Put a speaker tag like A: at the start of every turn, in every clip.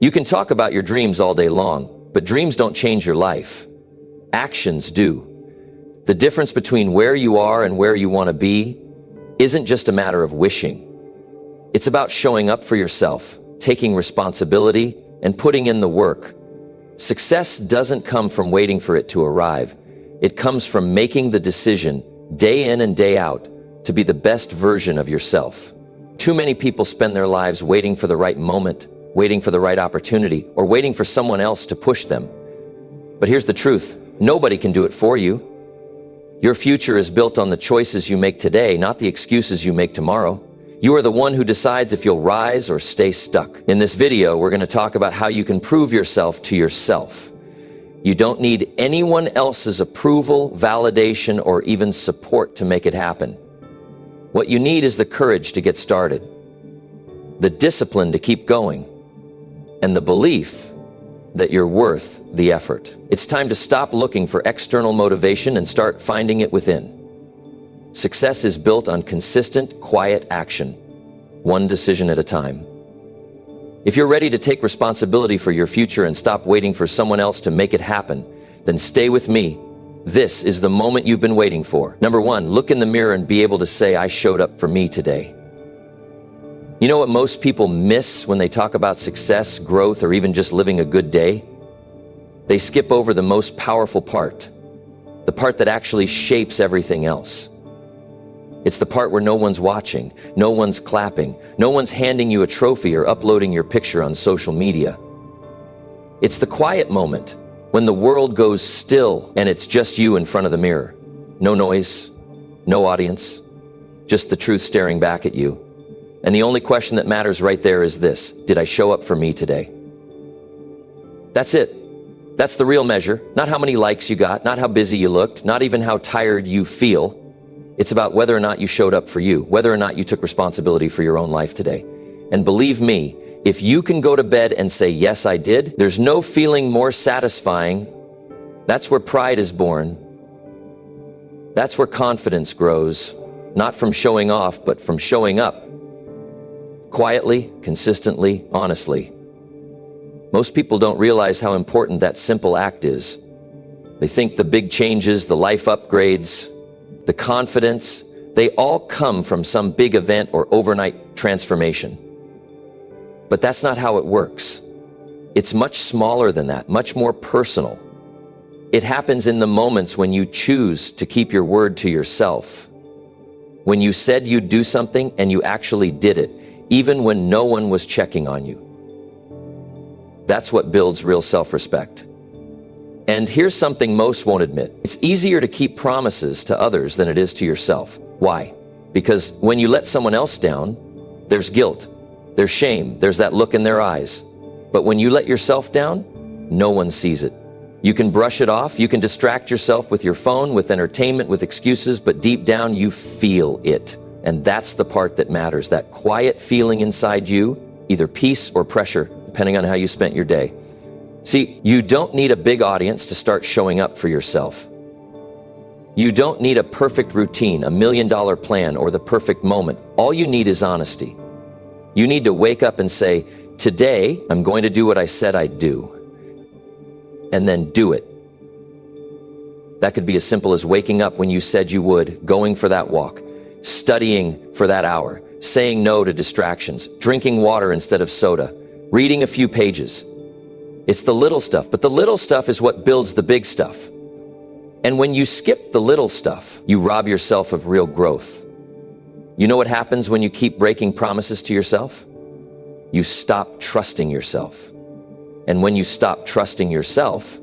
A: You can talk about your dreams all day long, but dreams don't change your life. Actions do. The difference between where you are and where you want to be isn't just a matter of wishing. It's about showing up for yourself, taking responsibility, and putting in the work. Success doesn't come from waiting for it to arrive. It comes from making the decision, day in and day out, to be the best version of yourself. Too many people spend their lives waiting for the right moment, waiting for the right opportunity, or waiting for someone else to push them. But here's the truth: nobody can do it for you. Your future is built on the choices you make today, not the excuses you make tomorrow. You are the one who decides if you'll rise or stay stuck. In this video, we're going to talk about how you can prove yourself to yourself. You don't need anyone else's approval, validation, or even support to make it happen. What you need is the courage to get started, the discipline to keep going, and the belief that you're worth the effort. It's time to stop looking for external motivation and start finding it within. Success is built on consistent, quiet action, one decision at a time. If you're ready to take responsibility for your future and stop waiting for someone else to make it happen, then stay with me. This is the moment you've been waiting for. Number one, look in the mirror and be able to say, I showed up for me today. You know what most people miss when they talk about success, growth, or even just living a good day? They skip over the most powerful part, the part that actually shapes everything else. It's the part where no one's watching, no one's clapping, no one's handing you a trophy or uploading your picture on social media. It's the quiet moment when the world goes still and it's just you in front of the mirror. No noise, no audience, just the truth staring back at you. And the only question that matters right there is this: did I show up for me today? That's it. That's the real measure. Not how many likes you got, not how busy you looked, not even how tired you feel. It's about whether or not you showed up for you, whether or not you took responsibility for your own life today. And believe me, if you can go to bed and say, yes, I did, there's no feeling more satisfying. That's where pride is born. That's where confidence grows, not from showing off, but from showing up. Quietly, consistently, honestly. Most people don't realize how important that simple act is. They think the big changes, the life upgrades, the confidence, they all come from some big event or overnight transformation. But that's not how it works. It's much smaller than that, much more personal. It happens in the moments when you choose to keep your word to yourself. When you said you'd do something and you actually did it, even when no one was checking on you. That's what builds real self-respect. And here's something most won't admit. It's easier to keep promises to others than it is to yourself. Why? Because when you let someone else down, there's guilt, there's shame, there's that look in their eyes. But when you let yourself down, no one sees it. You can brush it off, you can distract yourself with your phone, with entertainment, with excuses, but deep down you feel it. And that's the part that matters, that quiet feeling inside you, either peace or pressure, depending on how you spent your day. See, you don't need a big audience to start showing up for yourself. You don't need a perfect routine, $1 million plan, or the perfect moment. All you need is honesty. You need to wake up and say, today, I'm going to do what I said I'd do. And then do it. That could be as simple as waking up when you said you would, going for that walk, studying for that hour, saying no to distractions, drinking water instead of soda, reading a few pages. It's the little stuff, but the little stuff is what builds the big stuff. And when you skip the little stuff, you rob yourself of real growth. You know what happens when you keep breaking promises to yourself? You stop trusting yourself. And when you stop trusting yourself,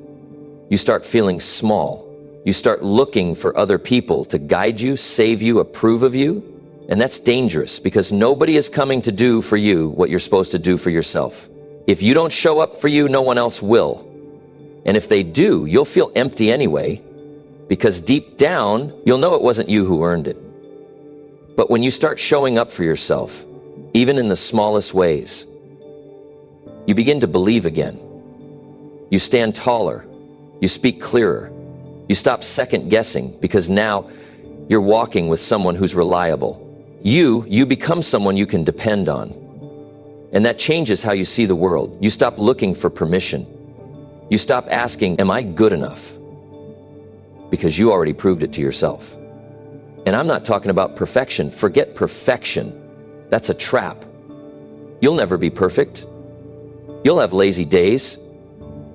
A: you start feeling small. You start looking for other people to guide you, save you, approve of you. And that's dangerous because nobody is coming to do for you what you're supposed to do for yourself. If you don't show up for you, no one else will. And if they do, you'll feel empty anyway, because deep down, you'll know it wasn't you who earned it. But when you start showing up for yourself, even in the smallest ways, you begin to believe again. You stand taller. You speak clearer. You stop second guessing because now you're walking with someone who's reliable. You become someone you can depend on. And that changes how you see the world. You stop looking for permission. You stop asking, am I good enough? Because you already proved it to yourself. And I'm not talking about perfection. Forget perfection. That's a trap. You'll never be perfect. You'll have lazy days.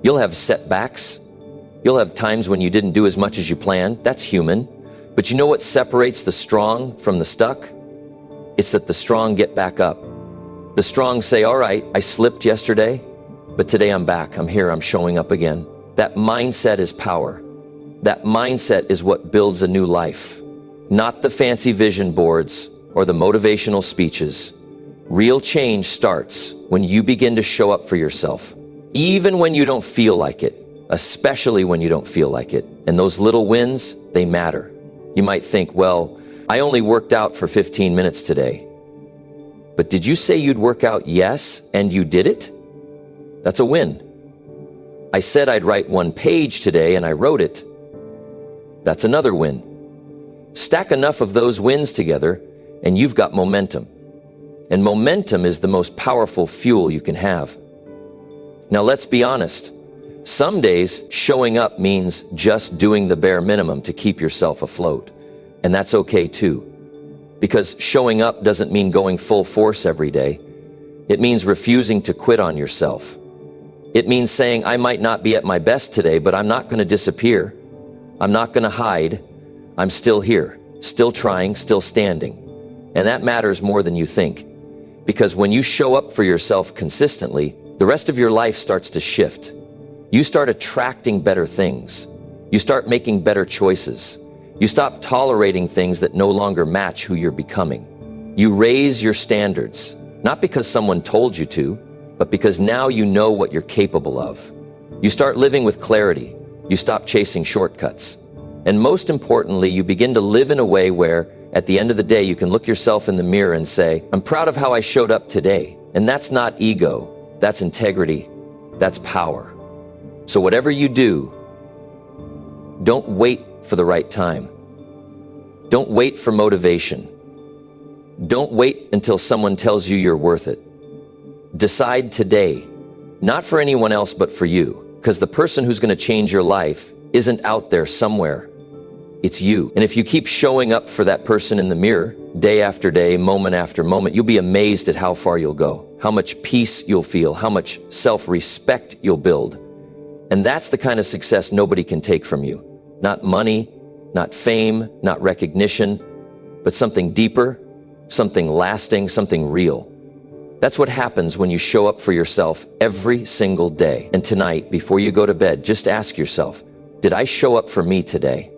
A: You'll have setbacks. You'll have times when you didn't do as much as you planned. That's human. But you know what separates the strong from the stuck? It's that the strong get back up. The strong say, all right, I slipped yesterday, but today I'm back. I'm here. I'm showing up again. That mindset is power. That mindset is what builds a new life. Not the fancy vision boards or the motivational speeches. Real change starts when you begin to show up for yourself, even when you don't feel like it, especially when you don't feel like it. And those little wins, they matter. You might think, well, I only worked out for 15 minutes today. But did you say you'd work out? Yes, and you did it? That's a win. I said I'd write 1 page today and I wrote it. That's another win. Stack enough of those wins together and you've got momentum. And momentum is the most powerful fuel you can have. Now let's be honest. Some days showing up means just doing the bare minimum to keep yourself afloat. And that's okay too. Because showing up doesn't mean going full force every day. It means refusing to quit on yourself. It means saying, I might not be at my best today, but I'm not going to disappear. I'm not going to hide. I'm still here, still trying, still standing. And that matters more than you think. Because when you show up for yourself consistently, the rest of your life starts to shift. You start attracting better things. You start making better choices. You stop tolerating things that no longer match who you're becoming. You raise your standards, not because someone told you to, but because now you know what you're capable of. You start living with clarity. You stop chasing shortcuts. And most importantly, you begin to live in a way where, at the end of the day, you can look yourself in the mirror and say, I'm proud of how I showed up today. And that's not ego. That's integrity. That's power. So whatever you do, don't wait for the right time. Don't wait for motivation. Don't wait until someone tells you you're worth it. Decide today, not for anyone else, but for you, because the person who's going to change your life isn't out there somewhere. It's you. And if you keep showing up for that person in the mirror, day after day, moment after moment, you'll be amazed at how far you'll go, how much peace you'll feel, how much self-respect you'll build. And that's the kind of success nobody can take from you. Not money, not fame, not recognition, but something deeper, something lasting, something real. That's what happens when you show up for yourself every single day. And tonight, before you go to bed, just ask yourself, did I show up for me today?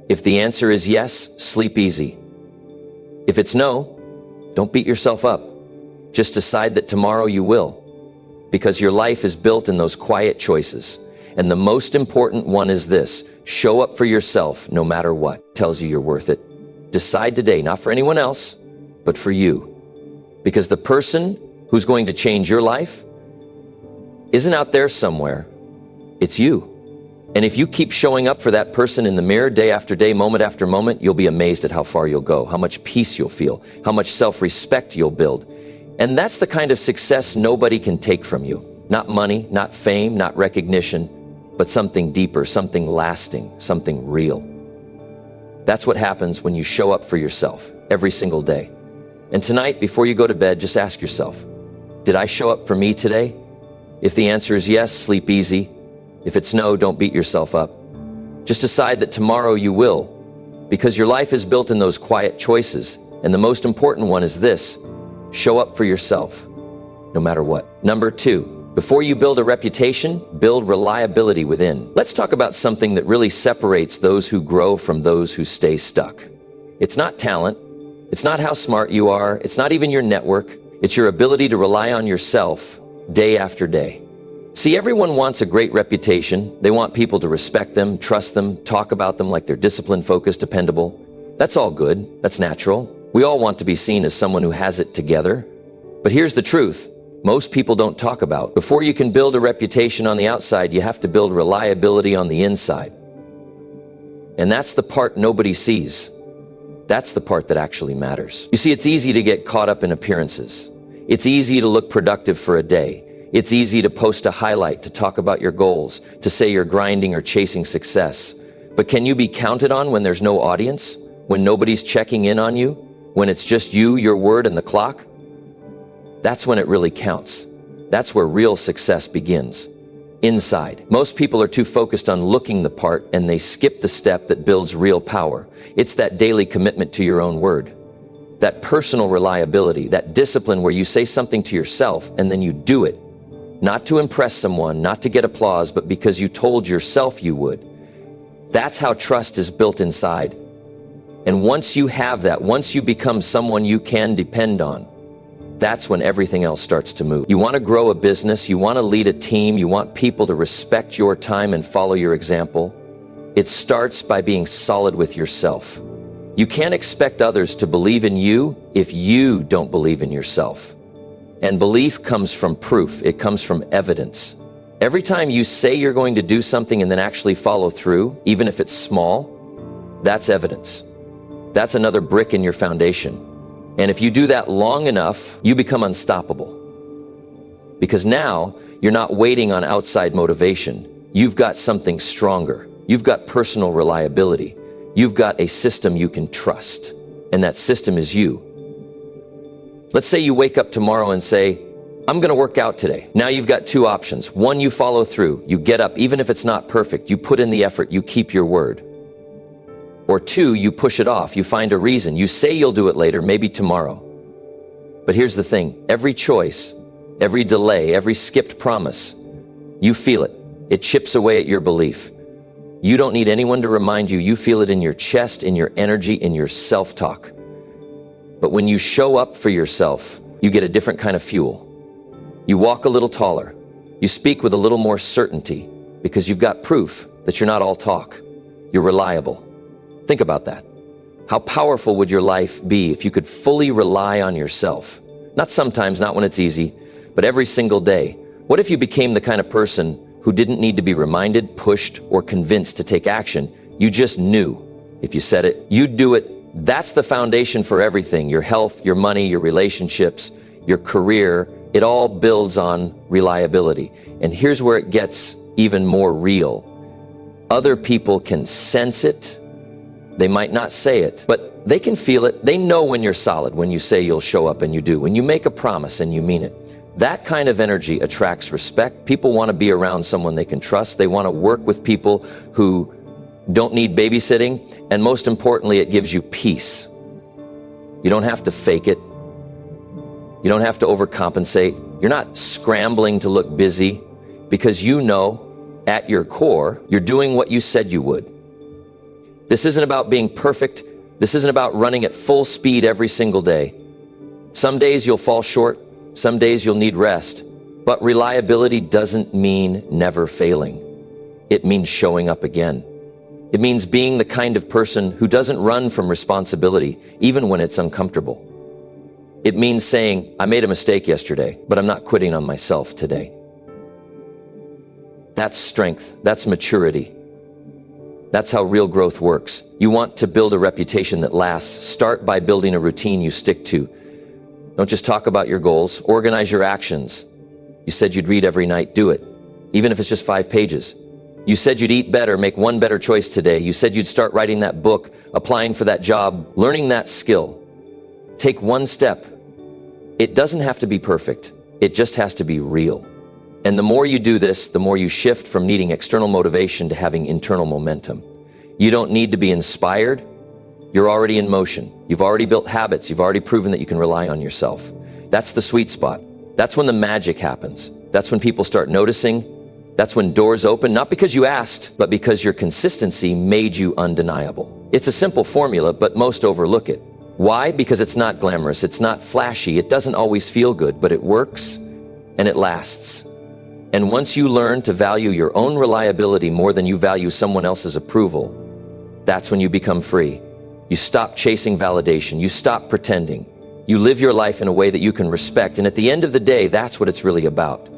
A: If the answer is yes, sleep easy. If it's no, don't beat yourself up. Just decide that tomorrow you will. Because your life is built in those quiet choices. And the most important one is this: show up for yourself no matter what tells you you're worth it. Decide today, not for anyone else, but for you. Because the person who's going to change your life isn't out there somewhere. It's you. And if you keep showing up for that person in the mirror day after day, moment after moment, you'll be amazed at how far you'll go, how much peace you'll feel, how much self-respect you'll build. And that's the kind of success nobody can take from you. Not money, not fame, not recognition, but something deeper, something lasting, something real. That's what happens when you show up for yourself every single day. And tonight, before you go to bed, just ask yourself, did I show up for me today? If the answer is yes, sleep easy. If it's no, don't beat yourself up. Just decide that tomorrow you will, because your life is built in those quiet choices. And the most important one is this: show up for yourself, no matter what. Number 2, before you build a reputation, build reliability within. Let's talk about something that really separates those who grow from those who stay stuck. It's not talent. It's not how smart you are. It's not even your network. It's your ability to rely on yourself day after day. See, everyone wants a great reputation. They want people to respect them, trust them, talk about them like they're disciplined, focused, dependable. That's all good. That's natural. We all want to be seen as someone who has it together. But here's the truth. Most people don't talk about. Before you can build a reputation on the outside, you have to build reliability on the inside. And that's the part nobody sees. That's the part that actually matters. You see, it's easy to get caught up in appearances. It's easy to look productive for a day. It's easy to post a highlight, to talk about your goals, to say you're grinding or chasing success. But can you be counted on when there's no audience? When nobody's checking in on you? When it's just you, your word, and the clock? That's when it really counts. That's where real success begins. Inside. Most people are too focused on looking the part, and they skip the step that builds real power. It's that daily commitment to your own word. That personal reliability, that discipline where you say something to yourself and then you do it. Not to impress someone, not to get applause, but because you told yourself you would. That's how trust is built inside. And once you have that, once you become someone you can depend on, that's when everything else starts to move. You want to grow a business, you want to lead a team, you want people to respect your time and follow your example. It starts by being solid with yourself. You can't expect others to believe in you if you don't believe in yourself. And belief comes from proof, it comes from evidence. Every time you say you're going to do something and then actually follow through, even if it's small, that's evidence. That's another brick in your foundation. And if you do that long enough, you become unstoppable. Because now, you're not waiting on outside motivation. You've got something stronger. You've got personal reliability. You've got a system you can trust. And that system is you. Let's say you wake up tomorrow and say, I'm going to work out today. Now you've got two options. One, you follow through. You get up, even if it's not perfect. You put in the effort. You keep your word. Or two, you push it off. You find a reason. You say you'll do it later, maybe tomorrow. But here's the thing. Every choice, every delay, every skipped promise, you feel it. It chips away at your belief. You don't need anyone to remind you. You feel it in your chest, in your energy, in your self-talk. But when you show up for yourself, you get a different kind of fuel. You walk a little taller. You speak with a little more certainty because you've got proof that you're not all talk. You're reliable. Think about that. How powerful would your life be if you could fully rely on yourself? Not sometimes, not when it's easy, but every single day. What if you became the kind of person who didn't need to be reminded, pushed, or convinced to take action? You just knew. If you said it, you'd do it. That's the foundation for everything. Your health, your money, your relationships, your career, it all builds on reliability. And here's where it gets even more real. Other people can sense it. They might not say it, but they can feel it. They know when you're solid, when you say you'll show up and you do, when you make a promise and you mean it. That kind of energy attracts respect. People want to be around someone they can trust. They want to work with people who don't need babysitting. And most importantly, it gives you peace. You don't have to fake it. You don't have to overcompensate. You're not scrambling to look busy because you know at your core, you're doing what you said you would. This isn't about being perfect. This isn't about running at full speed every single day. Some days you'll fall short. Some days you'll need rest. But reliability doesn't mean never failing. It means showing up again. It means being the kind of person who doesn't run from responsibility, even when it's uncomfortable. It means saying, I made a mistake yesterday, but I'm not quitting on myself today. That's strength. That's maturity. That's how real growth works. You want to build a reputation that lasts. Start by building a routine you stick to. Don't just talk about your goals. Organize your actions. You said you'd read every night. Do it, even if it's just 5 pages. You said you'd eat better, make one better choice today. You said you'd start writing that book, applying for that job, learning that skill. Take one step. It doesn't have to be perfect. It just has to be real. And the more you do this, the more you shift from needing external motivation to having internal momentum. You don't need to be inspired. You're already in motion. You've already built habits. You've already proven that you can rely on yourself. That's the sweet spot. That's when the magic happens. That's when people start noticing. That's when doors open, not because you asked, but because your consistency made you undeniable. It's a simple formula, but most overlook it. Why? Because it's not glamorous. It's not flashy. It doesn't always feel good, but it works and it lasts. And once you learn to value your own reliability more than you value someone else's approval, that's when you become free. You stop chasing validation. You stop pretending. You live your life in a way that you can respect. And at the end of the day, that's what it's really about.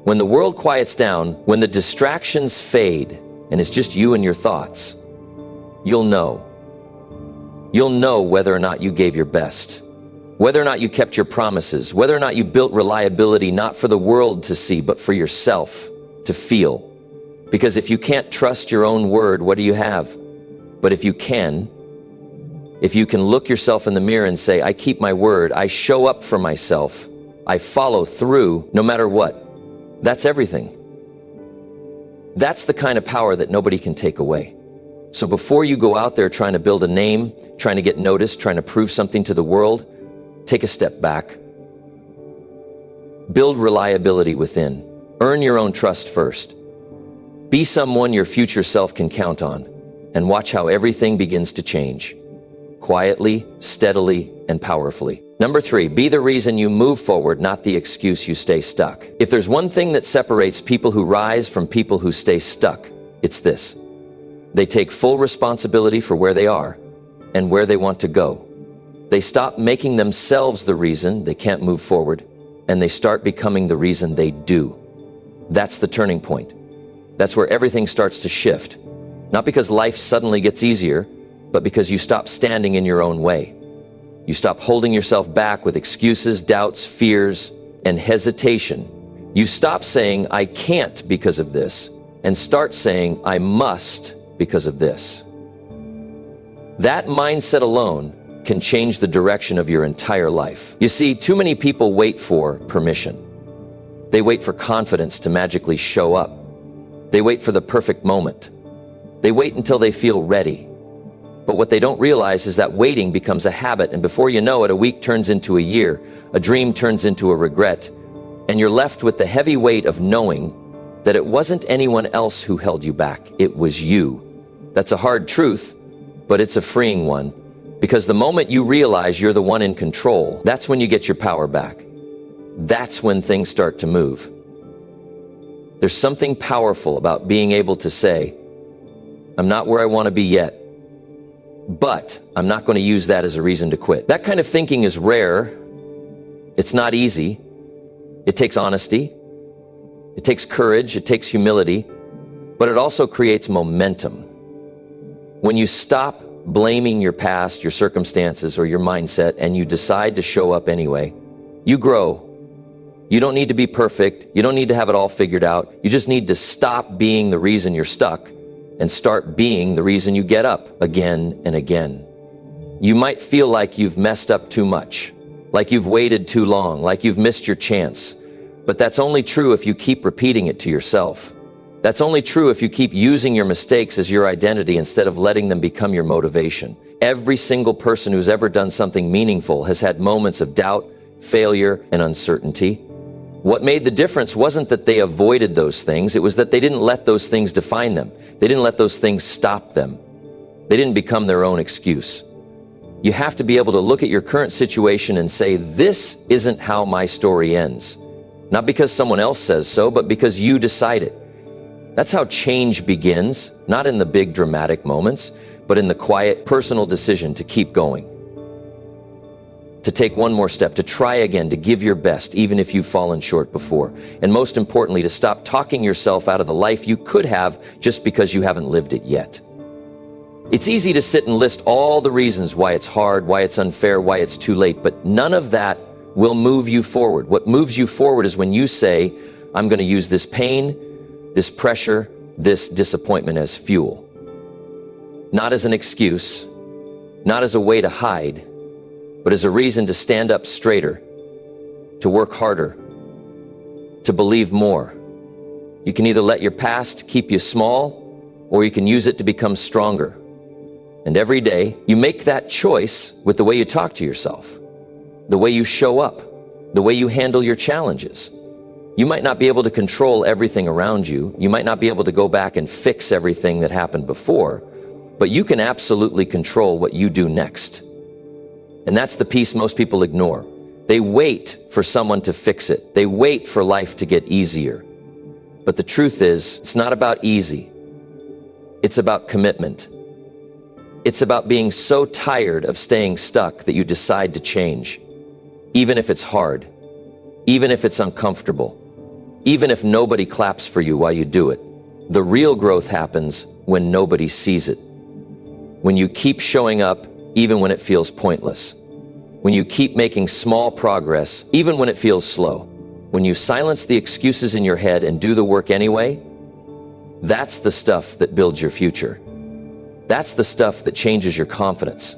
A: When the world quiets down, when the distractions fade, and it's just you and your thoughts, you'll know. You'll know whether or not you gave your best. Whether or not you kept your promises, whether or not you built reliability not for the world to see, but for yourself to feel. Because if you can't trust your own word, what do you have? But if you can look yourself in the mirror and say, I keep my word, I show up for myself, I follow through no matter what, that's everything. That's the kind of power that nobody can take away. So before you go out there trying to build a name, trying to get noticed, trying to prove something to the world, take a step back. Build reliability within. Earn your own trust first. Be someone your future self can count on, and watch how everything begins to change. Quietly, steadily, and powerfully. Number 3, be the reason you move forward, not the excuse you stay stuck. If there's one thing that separates people who rise from people who stay stuck, it's this. They take full responsibility for where they are and where they want to go. They stop making themselves the reason they can't move forward, and they start becoming the reason they do. That's the turning point. That's where everything starts to shift. Not because life suddenly gets easier, but because you stop standing in your own way. You stop holding yourself back with excuses, doubts, fears, and hesitation. You stop saying, I can't because of this, and start saying, I must because of this. That mindset alone can change the direction of your entire life. You see, too many people wait for permission. They wait for confidence to magically show up. They wait for the perfect moment. They wait until they feel ready. But what they don't realize is that waiting becomes a habit, and before you know it, a week turns into a year, a dream turns into a regret, and you're left with the heavy weight of knowing that it wasn't anyone else who held you back, it was you. That's a hard truth, but it's a freeing one, because the moment you realize you're the one in control, that's when you get your power back. That's when things start to move. There's something powerful about being able to say, I'm not where I want to be yet, but I'm not going to use that as a reason to quit. That kind of thinking is rare. It's not easy. It takes honesty. It takes courage. It takes humility. But it also creates momentum. When you stop blaming your past, your circumstances, or your mindset, and you decide to show up anyway, you grow. You don't need to be perfect. You don't need to have it all figured out. You just need to stop being the reason you're stuck and start being the reason you get up again and again. You might feel like you've messed up too much, like you've waited too long, like you've missed your chance. But that's only true if you keep repeating it to yourself. That's only true if you keep using your mistakes as your identity instead of letting them become your motivation. Every single person who's ever done something meaningful has had moments of doubt, failure, and uncertainty. What made the difference wasn't that they avoided those things, it was that they didn't let those things define them. They didn't let those things stop them. They didn't become their own excuse. You have to be able to look at your current situation and say, this isn't how my story ends. Not because someone else says so, but because you decide it. That's how change begins, not in the big dramatic moments, but in the quiet, personal decision to keep going. To take one more step, to try again, to give your best, even if you've fallen short before. And most importantly, to stop talking yourself out of the life you could have just because you haven't lived it yet. It's easy to sit and list all the reasons why it's hard, why it's unfair, why it's too late, but none of that will move you forward. What moves you forward is when you say, I'm going to use this pain, this pressure, this disappointment as fuel. Not as an excuse, not as a way to hide, but as a reason to stand up straighter, to work harder, to believe more. You can either let your past keep you small, or you can use it to become stronger. And every day, you make that choice with the way you talk to yourself, the way you show up, the way you handle your challenges. You might not be able to control everything around you. You might not be able to go back and fix everything that happened before, but you can absolutely control what you do next. And that's the piece most people ignore. They wait for someone to fix it. They wait for life to get easier. But the truth is, it's not about easy. It's about commitment. It's about being so tired of staying stuck that you decide to change, even if it's hard, even if it's uncomfortable, even if nobody claps for you while you do it. The real growth happens when nobody sees it, when you keep showing up even when it feels pointless. when you keep making small progress, even when it feels slow, when you silence the excuses in your head and do the work anyway, that's the stuff that builds your future. That's the stuff that changes your confidence.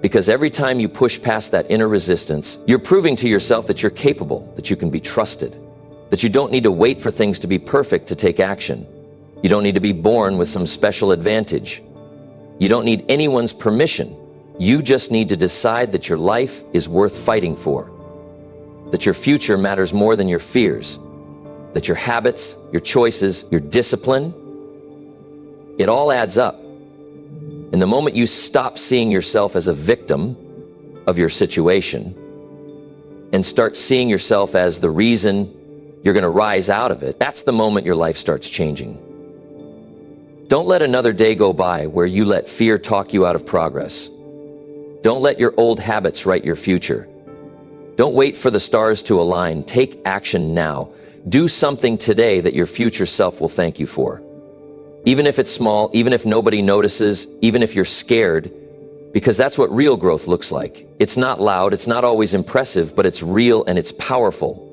A: Because every time you push past that inner resistance, you're proving to yourself that you're capable, that you can be trusted, that you don't need to wait for things to be perfect to take action. You don't need to be born with some special advantage. You don't need anyone's permission. You just need to decide that your life is worth fighting for, that your future matters more than your fears, that your habits, your choices, your discipline, it all adds up. And the moment you stop seeing yourself as a victim of your situation and start seeing yourself as the reason you're going to rise out of it, that's the moment your life starts changing. Don't let another day go by where you let fear talk you out of progress. Don't let your old habits write your future. Don't wait for the stars to align. Take action now. Do something today that your future self will thank you for. Even if it's small, even if nobody notices, even if you're scared, because that's what real growth looks like. It's not loud, it's not always impressive, but it's real and it's powerful.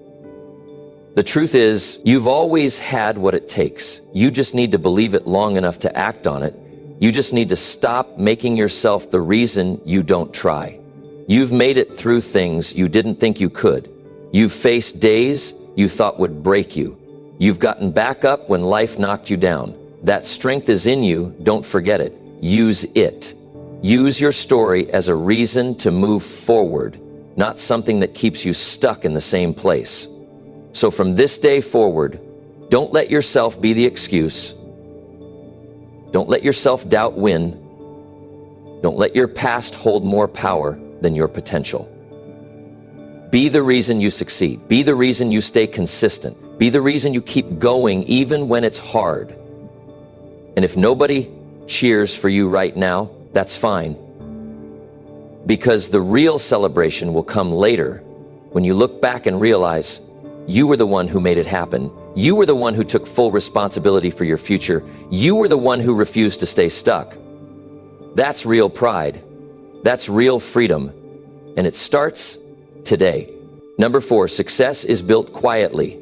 A: The truth is, you've always had what it takes. You just need to believe it long enough to act on it. You just need to stop making yourself the reason you don't try. You've made it through things you didn't think you could. You've faced days you thought would break you. You've gotten back up when life knocked you down. That strength is in you, don't forget it. Use it. Use your story as a reason to move forward, not something that keeps you stuck in the same place. So from this day forward, don't let yourself be the excuse. Don't let your self-doubt win. Don't let your past hold more power than your potential. Be the reason you succeed. Be the reason you stay consistent. Be the reason you keep going even when it's hard. And if nobody cheers for you right now, that's fine. Because the real celebration will come later when you look back and realize you were the one who made it happen. You were the one who took full responsibility for your future. You were the one who refused to stay stuck. That's real pride. That's real freedom. And it starts today. Number 4, success is built quietly,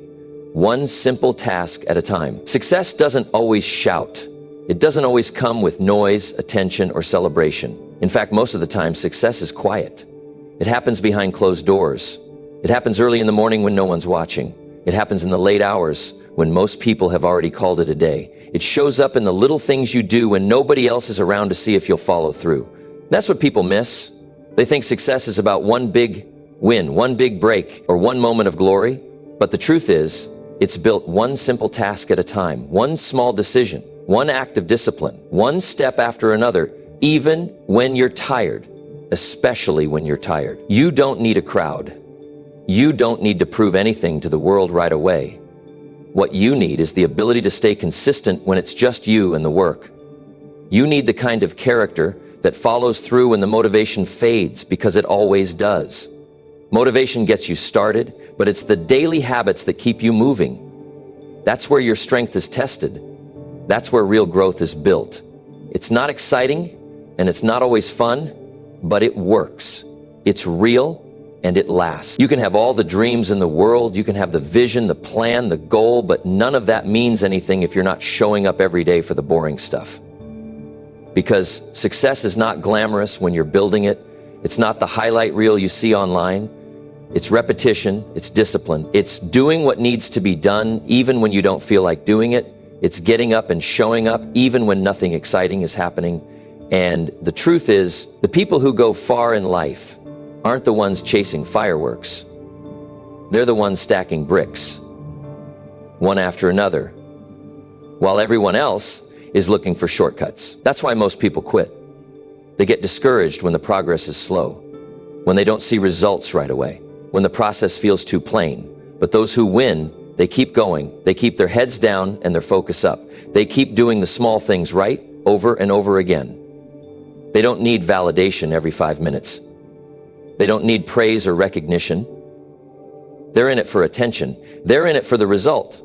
A: one simple task at a time. Success doesn't always shout. It doesn't always come with noise, attention, or celebration. In fact, most of the time, success is quiet. It happens behind closed doors. It happens early in the morning when no one's watching. It happens in the late hours when most people have already called it a day. It shows up in the little things you do when nobody else is around to see if you'll follow through. That's what people miss. They think success is about one big win, one big break, or one moment of glory. But the truth is, it's built one simple task at a time, one small decision, one act of discipline, one step after another, even when you're tired, especially when you're tired. You don't need a crowd. You don't need to prove anything to the world right away. What you need is the ability to stay consistent when it's just you and the work. You need the kind of character that follows through when the motivation fades, because it always does. Motivation gets you started, but it's the daily habits that keep you moving. That's where your strength is tested. That's where real growth is built. It's not exciting and it's not always fun, but it works. It's real and it lasts. You can have all the dreams in the world, you can have the vision, the plan, the goal, but none of that means anything if you're not showing up every day for the boring stuff. Because success is not glamorous when you're building it. It's not the highlight reel you see online. It's repetition, it's discipline. It's doing what needs to be done even when you don't feel like doing it. It's getting up and showing up even when nothing exciting is happening. And the truth is, the people who go far in life aren't the ones chasing fireworks. They're the ones stacking bricks, one after another, while everyone else is looking for shortcuts. That's why most people quit. They get discouraged when the progress is slow, when they don't see results right away, when the process feels too plain. But those who win, they keep going. They keep their heads down and their focus up. They keep doing the small things right over and over again. They don't need validation every 5 minutes. They don't need praise or recognition. They're in it for attention. They're in it for the result.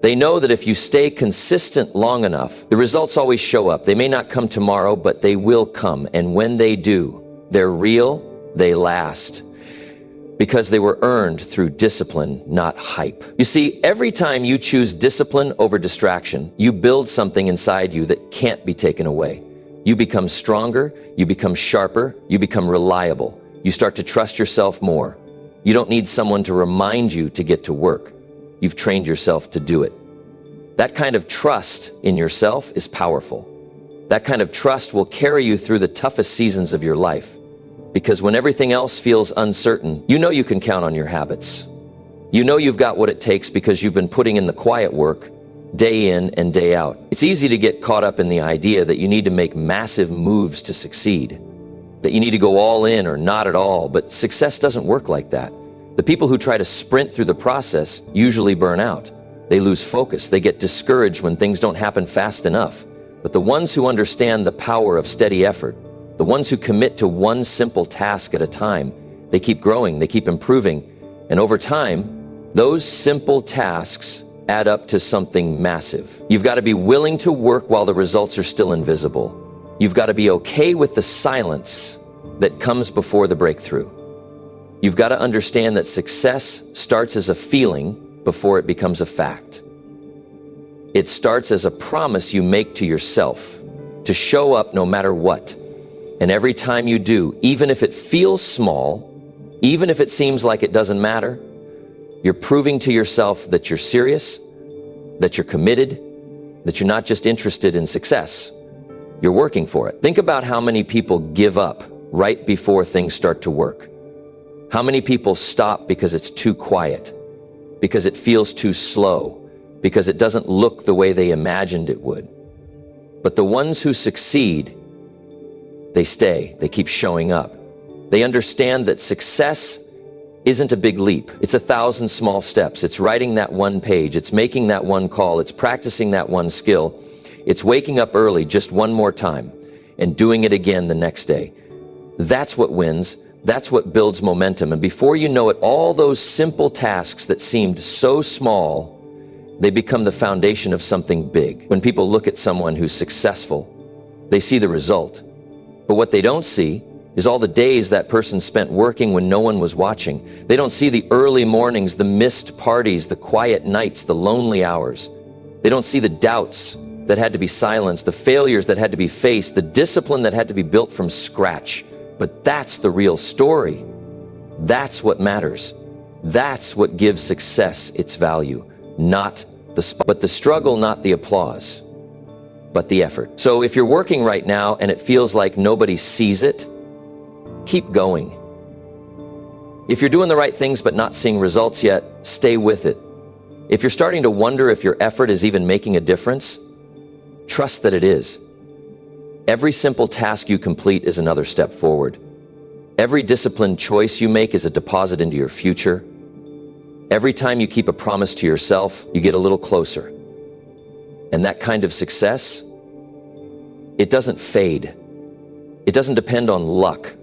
A: They know that if you stay consistent long enough, the results always show up. They may not come tomorrow, but they will come. And when they do, they're real they last. Because they were earned through discipline, not hype. You see, every time you choose discipline over distraction, you build something inside you that can't be taken away. You become stronger, you become sharper, you become reliable. You start to trust yourself more. You don't need someone to remind you to get to work. You've trained yourself to do it. That kind of trust in yourself is powerful. That kind of trust will carry you through the toughest seasons of your life. Because when everything else feels uncertain, you know you can count on your habits. You know you've got what it takes because you've been putting in the quiet work day in and day out. It's easy to get caught up in the idea that you need to make massive moves to succeed, that you need to go all in or not at all, but success doesn't work like that. The people who try to sprint through the process usually burn out. They lose focus, they get discouraged when things don't happen fast enough. But the ones who understand the power of steady effort, the ones who commit to one simple task at a time, they keep growing, they keep improving, and over time, those simple tasks add up to something massive. You've got to be willing to work while the results are still invisible. You've got to be okay with the silence that comes before the breakthrough. You've got to understand that success starts as a feeling before it becomes a fact. It starts as a promise you make to yourself to show up no matter what. And every time you do, even if it feels small, even if it seems like it doesn't matter, you're proving to yourself that you're serious, that you're committed, that you're not just interested in success. You're working for it. Think about how many people give up right before things start to work. How many people stop because it's too quiet, because it feels too slow, because it doesn't look the way they imagined it would. But the ones who succeed, they stay, they keep showing up. They understand that success isn't a big leap. It's 1,000 small steps. It's writing that one page. It's making that one call. It's practicing that one skill. It's waking up early just one more time and doing it again the next day. That's what wins. That's what builds momentum. And before you know it, all those simple tasks that seemed so small, they become the foundation of something big. When people look at someone who's successful, they see the result. But what they don't see is all the days that person spent working when no one was watching. They don't see the early mornings, the missed parties, the quiet nights, the lonely hours. They don't see the doubts that had to be silenced, the failures that had to be faced, the discipline that had to be built from scratch. But that's the real story. That's what matters. That's what gives success its value, not the but the struggle, not the applause, but the effort. So if you're working right now and it feels like nobody sees it, keep going. If you're doing the right things but not seeing results yet, stay with it. If you're starting to wonder if your effort is even making a difference, trust that it is. Every simple task you complete is another step forward. Every disciplined choice you make is a deposit into your future. Every time you keep a promise to yourself, you get a little closer. And that kind of success, it doesn't fade. It doesn't depend on luck.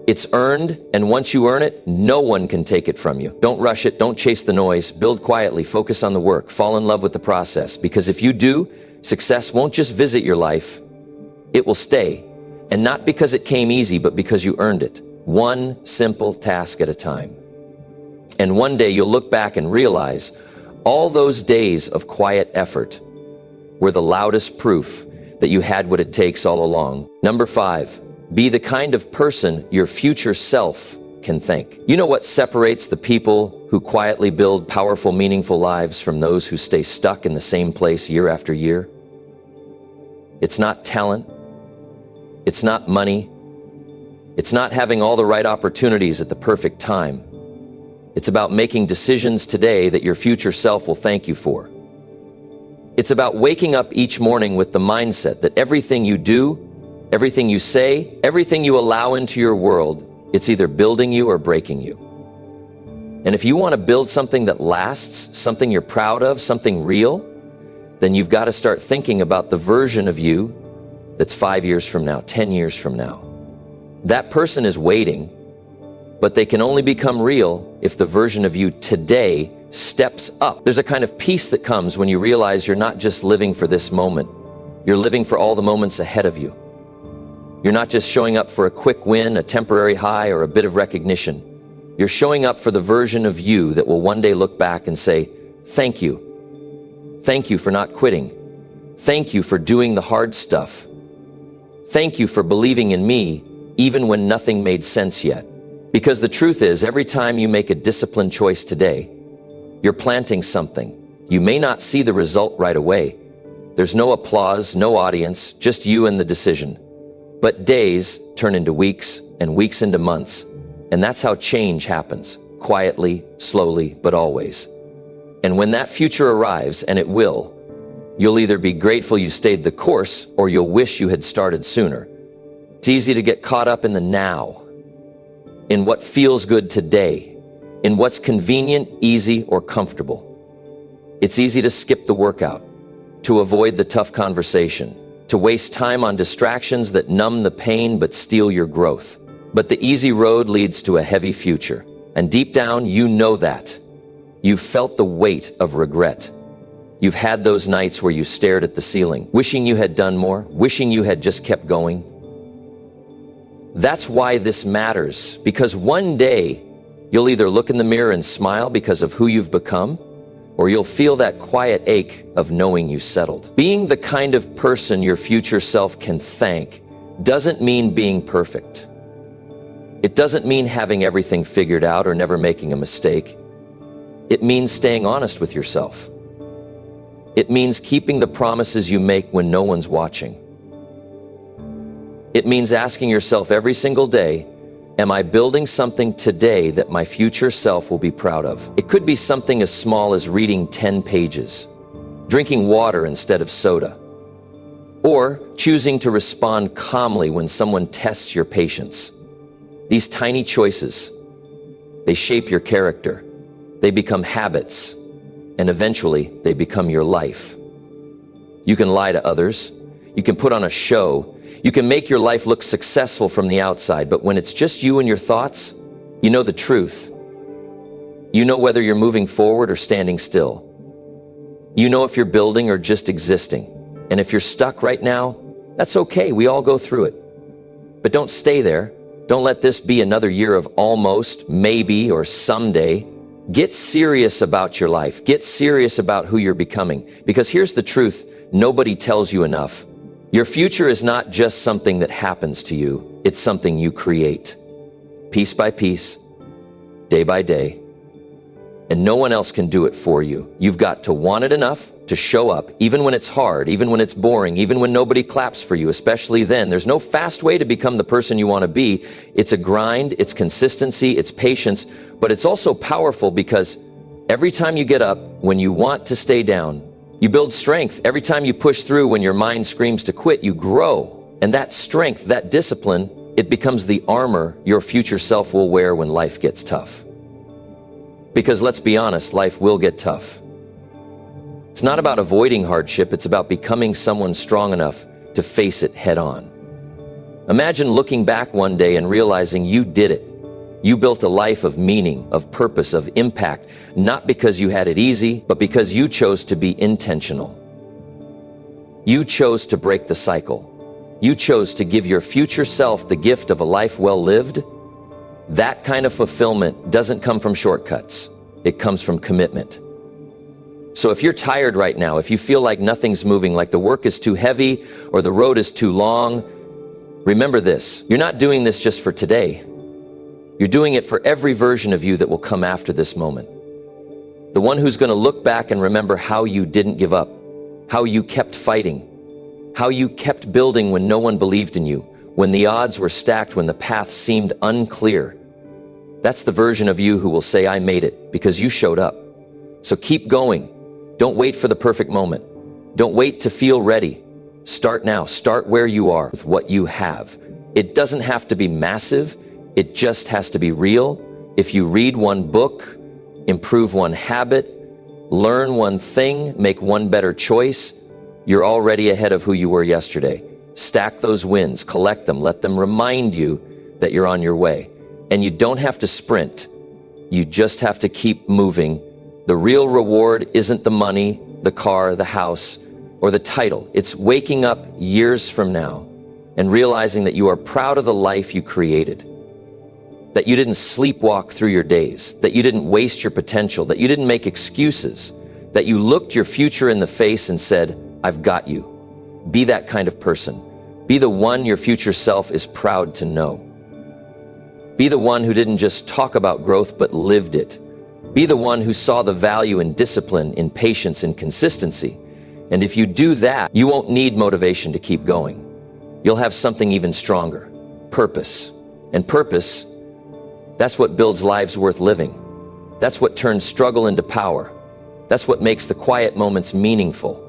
A: It's earned, and once you earn it, no one can take it from you. Don't rush it, don't chase the noise, build quietly, focus on the work, fall in love with the process. Because if you do, success won't just visit your life, it will stay. And not because it came easy, but because you earned it. One simple task at a time. And one day you'll look back and realize all those days of quiet effort were the loudest proof that you had what it takes all along. Number 5, be the kind of person your future self can thank. You know what separates the people who quietly build powerful, meaningful lives from those who stay stuck in the same place year after year? It's not talent. It's not money. It's not having all the right opportunities at the perfect time. It's about making decisions today that your future self will thank you for. It's about waking up each morning with the mindset that everything you do, everything you say, everything you allow into your world, it's either building you or breaking you. And if you want to build something that lasts, something you're proud of, something real, then you've got to start thinking about the version of you that's 5 years from now, 10 years from now. That person is waiting, but they can only become real if the version of you today steps up. There's a kind of peace that comes when you realize you're not just living for this moment, you're living for all the moments ahead of you. You're not just showing up for a quick win, a temporary high, or a bit of recognition. You're showing up for the version of you that will one day look back and say, "Thank you. Thank you for not quitting. Thank you for doing the hard stuff. Thank you for believing in me, even when nothing made sense yet." Because the truth is, every time you make a disciplined choice today, you're planting something. You may not see the result right away. There's no applause, no audience, just you and the decision. But days turn into weeks and weeks into months. And that's how change happens, quietly, slowly, but always. And when that future arrives, and it will, you'll either be grateful you stayed the course or you'll wish you had started sooner. It's easy to get caught up in the now, in what feels good today, in what's convenient, easy, or comfortable. It's easy to skip the workout, to avoid the tough conversation, to waste time on distractions that numb the pain but steal your growth. But the easy road leads to a heavy future. And deep down, you know that. You've felt the weight of regret. You've had those nights where you stared at the ceiling, wishing you had done more, wishing you had just kept going. That's why this matters, because one day you'll either look in the mirror and smile because of who you've become, or you'll feel that quiet ache of knowing you settled. Being the kind of person your future self can thank doesn't mean being perfect. It doesn't mean having everything figured out or never making a mistake. It means staying honest with yourself. It means keeping the promises you make when no one's watching. It means asking yourself every single day, am I building something today that my future self will be proud of? It could be something as small as reading 10 pages, drinking water instead of soda, or choosing to respond calmly when someone tests your patience. These tiny choices, they shape your character, they become habits, and eventually they become your life. You can lie to others, you can put on a show, you can make your life look successful from the outside, but when it's just you and your thoughts, you know the truth. You know whether you're moving forward or standing still. You know if you're building or just existing. And if you're stuck right now, that's okay, we all go through it. But don't stay there. Don't let this be another year of almost, maybe, or someday. Get serious about your life. Get serious about who you're becoming. Because here's the truth, nobody tells you enough. Your future is not just something that happens to you, it's something you create. Piece by piece, day by day. And no one else can do it for you. You've got to want it enough to show up, even when it's hard, even when it's boring, even when nobody claps for you, especially then. There's no fast way to become the person you want to be. It's a grind, it's consistency, it's patience, but it's also powerful because every time you get up when you want to stay down, you build strength. Every time you push through when your mind screams to quit, you grow. And that strength, that discipline, it becomes the armor your future self will wear when life gets tough. Because let's be honest, life will get tough. It's not about avoiding hardship, it's about becoming someone strong enough to face it head on. Imagine looking back one day and realizing you did it. You built a life of meaning, of purpose, of impact, not because you had it easy, but because you chose to be intentional. You chose to break the cycle. You chose to give your future self the gift of a life well lived. That kind of fulfillment doesn't come from shortcuts. It comes from commitment. So if you're tired right now, if you feel like nothing's moving, like the work is too heavy or the road is too long, remember this, you're not doing this just for today. You're doing it for every version of you that will come after this moment. The one who's going to look back and remember how you didn't give up, how you kept fighting, how you kept building when no one believed in you, when the odds were stacked, when the path seemed unclear. That's the version of you who will say, I made it, because you showed up. So keep going. Don't wait for the perfect moment. Don't wait to feel ready. Start now. Start where you are with what you have. It doesn't have to be massive. It just has to be real. If you read one book, improve one habit, learn one thing, make one better choice, you're already ahead of who you were yesterday. Stack those wins, collect them, let them remind you that you're on your way. And you don't have to sprint. You just have to keep moving. The real reward isn't the money, the car, the house, or the title. It's waking up years from now and realizing that you are proud of the life you created, that you didn't sleepwalk through your days, that you didn't waste your potential, that you didn't make excuses, that you looked your future in the face and said, I've got you. Be that kind of person. Be the one your future self is proud to know. Be the one who didn't just talk about growth, but lived it. Be the one who saw the value in discipline, in patience, in consistency. And if you do that, you won't need motivation to keep going. You'll have something even stronger, purpose. And purpose, that's what builds lives worth living. That's what turns struggle into power. That's what makes the quiet moments meaningful.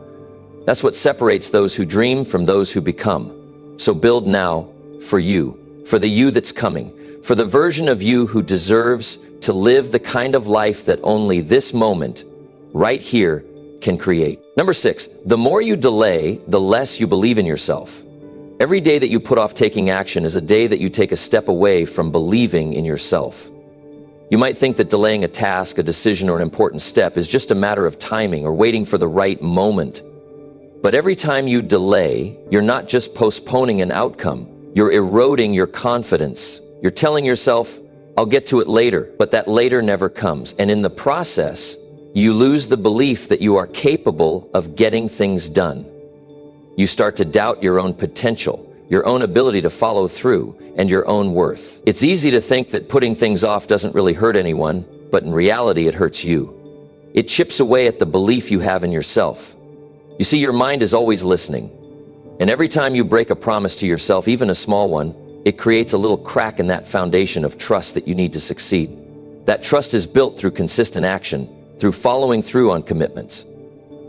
A: That's what separates those who dream from those who become. So build now for you, for the you that's coming, for the version of you who deserves to live the kind of life that only this moment, right here, can create. Number 6, the more you delay, the less you believe in yourself. Every day that you put off taking action is a day that you take a step away from believing in yourself. You might think that delaying a task, a decision, or an important step is just a matter of timing or waiting for the right moment. But every time you delay, you're not just postponing an outcome, you're eroding your confidence. You're telling yourself, I'll get to it later, but that later never comes. And in the process, you lose the belief that you are capable of getting things done. You start to doubt your own potential, your own ability to follow through, and your own worth. It's easy to think that putting things off doesn't really hurt anyone, but in reality, it hurts you. It chips away at the belief you have in yourself. You see, your mind is always listening. And every time you break a promise to yourself, even a small one, it creates a little crack in that foundation of trust that you need to succeed. That trust is built through consistent action, through following through on commitments.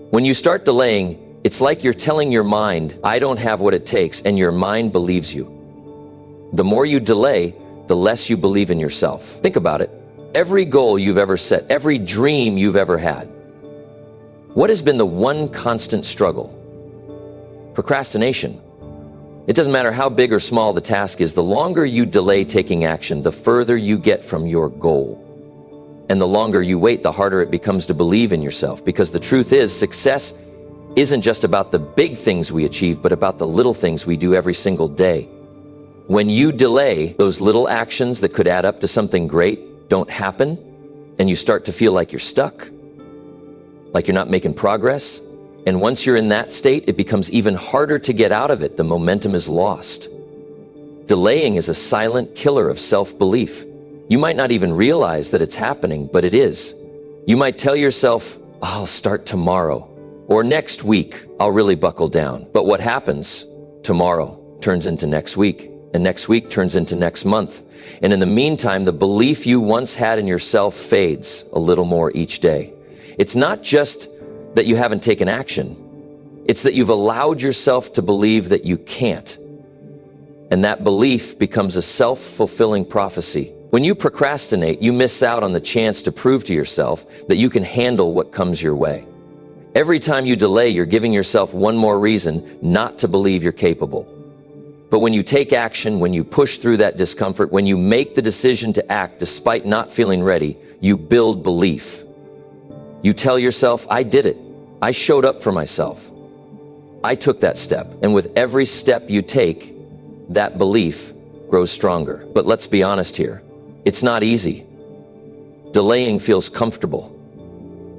A: When you start delaying, it's like you're telling your mind, I don't have what it takes, and your mind believes you. The more you delay, the less you believe in yourself. Think about it. Every goal you've ever set, every dream you've ever had, what has been the one constant struggle? Procrastination. It doesn't matter how big or small the task is, the longer you delay taking action, the further you get from your goal. And the longer you wait, the harder it becomes to believe in yourself, because the truth is, success isn't just about the big things we achieve, but about the little things we do every single day. When you delay, those little actions that could add up to something great don't happen, and you start to feel like you're stuck, like you're not making progress. And once you're in that state, it becomes even harder to get out of it. The momentum is lost. Delaying is a silent killer of self-belief. You might not even realize that it's happening, but it is. You might tell yourself, I'll start tomorrow, or next week, I'll really buckle down. But what happens? Tomorrow turns into next week, and next week turns into next month. And in the meantime, the belief you once had in yourself fades a little more each day. It's not just that you haven't taken action. It's that you've allowed yourself to believe that you can't. And that belief becomes a self-fulfilling prophecy. When you procrastinate, you miss out on the chance to prove to yourself that you can handle what comes your way. Every time you delay, you're giving yourself one more reason not to believe you're capable. But when you take action, when you push through that discomfort, when you make the decision to act despite not feeling ready, you build belief. You tell yourself, I did it. I showed up for myself. I took that step. And with every step you take, that belief grows stronger. But let's be honest here. It's not easy. Delaying feels comfortable.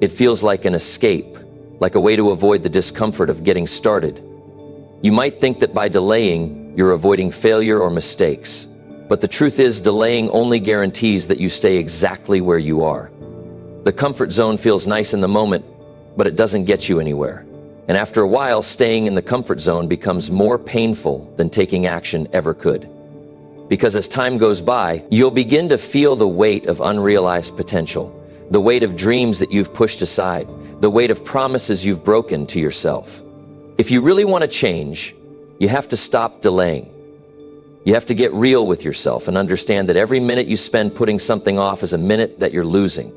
A: It feels like an escape, like a way to avoid the discomfort of getting started. You might think that by delaying, you're avoiding failure or mistakes. But the truth is, delaying only guarantees that you stay exactly where you are. The comfort zone feels nice in the moment, but it doesn't get you anywhere. And after a while, staying in the comfort zone becomes more painful than taking action ever could. Because as time goes by, you'll begin to feel the weight of unrealized potential, the weight of dreams that you've pushed aside, the weight of promises you've broken to yourself. If you really want to change, you have to stop delaying. You have to get real with yourself and understand that every minute you spend putting something off is a minute that you're losing.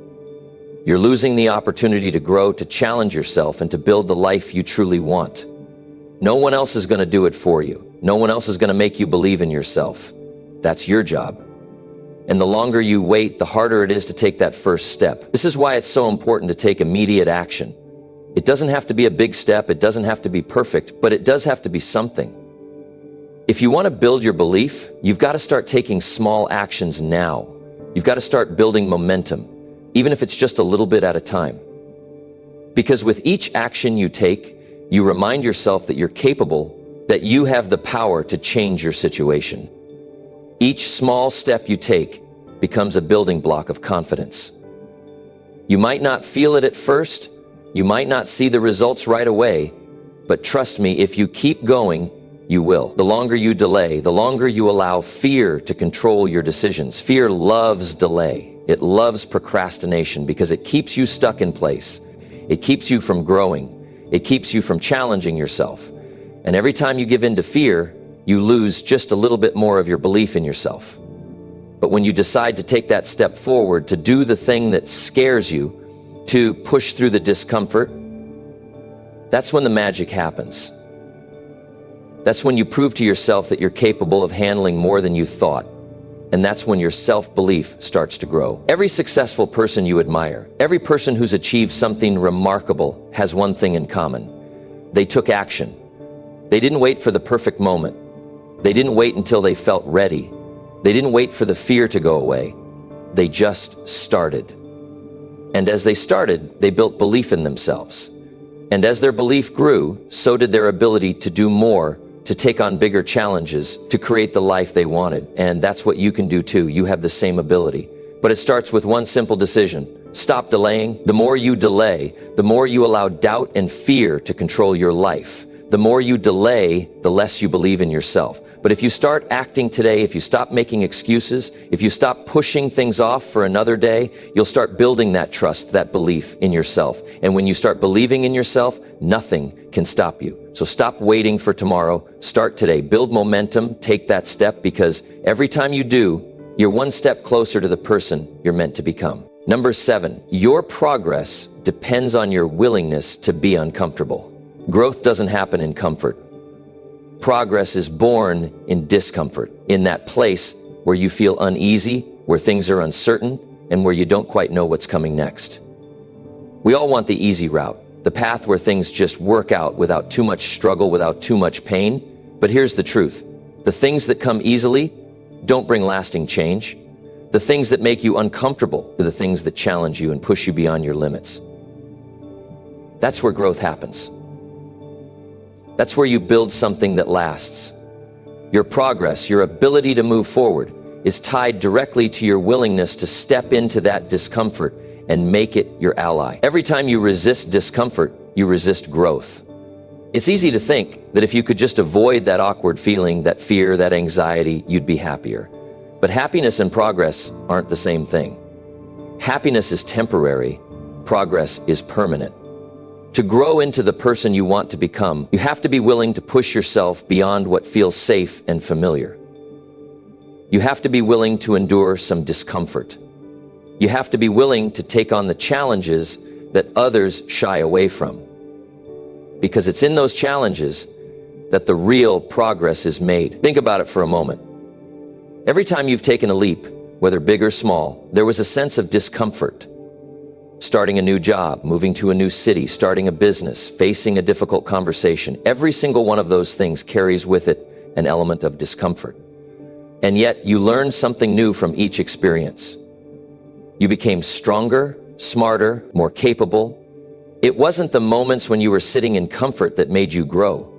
A: You're losing the opportunity to grow, to challenge yourself, and to build the life you truly want. No one else is going to do it for you. No one else is going to make you believe in yourself. That's your job. And the longer you wait, the harder it is to take that first step. This is why it's so important to take immediate action. It doesn't have to be a big step. It doesn't have to be perfect, but it does have to be something. If you want to build your belief, you've got to start taking small actions now. You've got to start building momentum, even if it's just a little bit at a time. Because with each action you take, you remind yourself that you're capable, that you have the power to change your situation. Each small step you take becomes a building block of confidence. You might not feel it at first, you might not see the results right away, but trust me, if you keep going, you will. The longer you delay, the longer you allow fear to control your decisions. Fear loves delay. It loves procrastination because it keeps you stuck in place. It keeps you from growing. It keeps you from challenging yourself. And every time you give in to fear, you lose just a little bit more of your belief in yourself. But when you decide to take that step forward, to do the thing that scares you, to push through the discomfort, that's when the magic happens. That's when you prove to yourself that you're capable of handling more than you thought. And that's when your self-belief starts to grow. Every successful person you admire, every person who's achieved something remarkable has one thing in common. They took action. They didn't wait for the perfect moment. They didn't wait until they felt ready. They didn't wait for the fear to go away. They just started. And as they started, they built belief in themselves. And as their belief grew, so did their ability to do more, to take on bigger challenges, to create the life they wanted. And that's what you can do too. You have the same ability. But it starts with one simple decision. Stop delaying. The more you delay, the more you allow doubt and fear to control your life. The more you delay, the less you believe in yourself. But if you start acting today, if you stop making excuses, if you stop pushing things off for another day, you'll start building that trust, that belief in yourself. And when you start believing in yourself, nothing can stop you. So stop waiting for tomorrow. Start today. Build momentum. Take that step, because every time you do, you're one step closer to the person you're meant to become. Number 7, your progress depends on your willingness to be uncomfortable. Growth doesn't happen in comfort. Progress is born in discomfort, in that place where you feel uneasy, where things are uncertain, and where you don't quite know what's coming next. We all want the easy route, the path where things just work out without too much struggle, without too much pain. But here's the truth. The things that come easily don't bring lasting change. The things that make you uncomfortable are the things that challenge you and push you beyond your limits. That's where growth happens. That's where you build something that lasts. Your progress, your ability to move forward, is tied directly to your willingness to step into that discomfort and make it your ally. Every time you resist discomfort, you resist growth. It's easy to think that if you could just avoid that awkward feeling, that fear, that anxiety, you'd be happier. But happiness and progress aren't the same thing. Happiness is temporary. Progress is permanent. To grow into the person you want to become, you have to be willing to push yourself beyond what feels safe and familiar. You have to be willing to endure some discomfort. You have to be willing to take on the challenges that others shy away from. Because it's in those challenges that the real progress is made. Think about it for a moment. Every time you've taken a leap, whether big or small, there was a sense of discomfort. Starting a new job, moving to a new city, starting a business, facing a difficult conversation. Every single one of those things carries with it an element of discomfort. And yet you learn something new from each experience. You became stronger, smarter, more capable. It wasn't the moments when you were sitting in comfort that made you grow.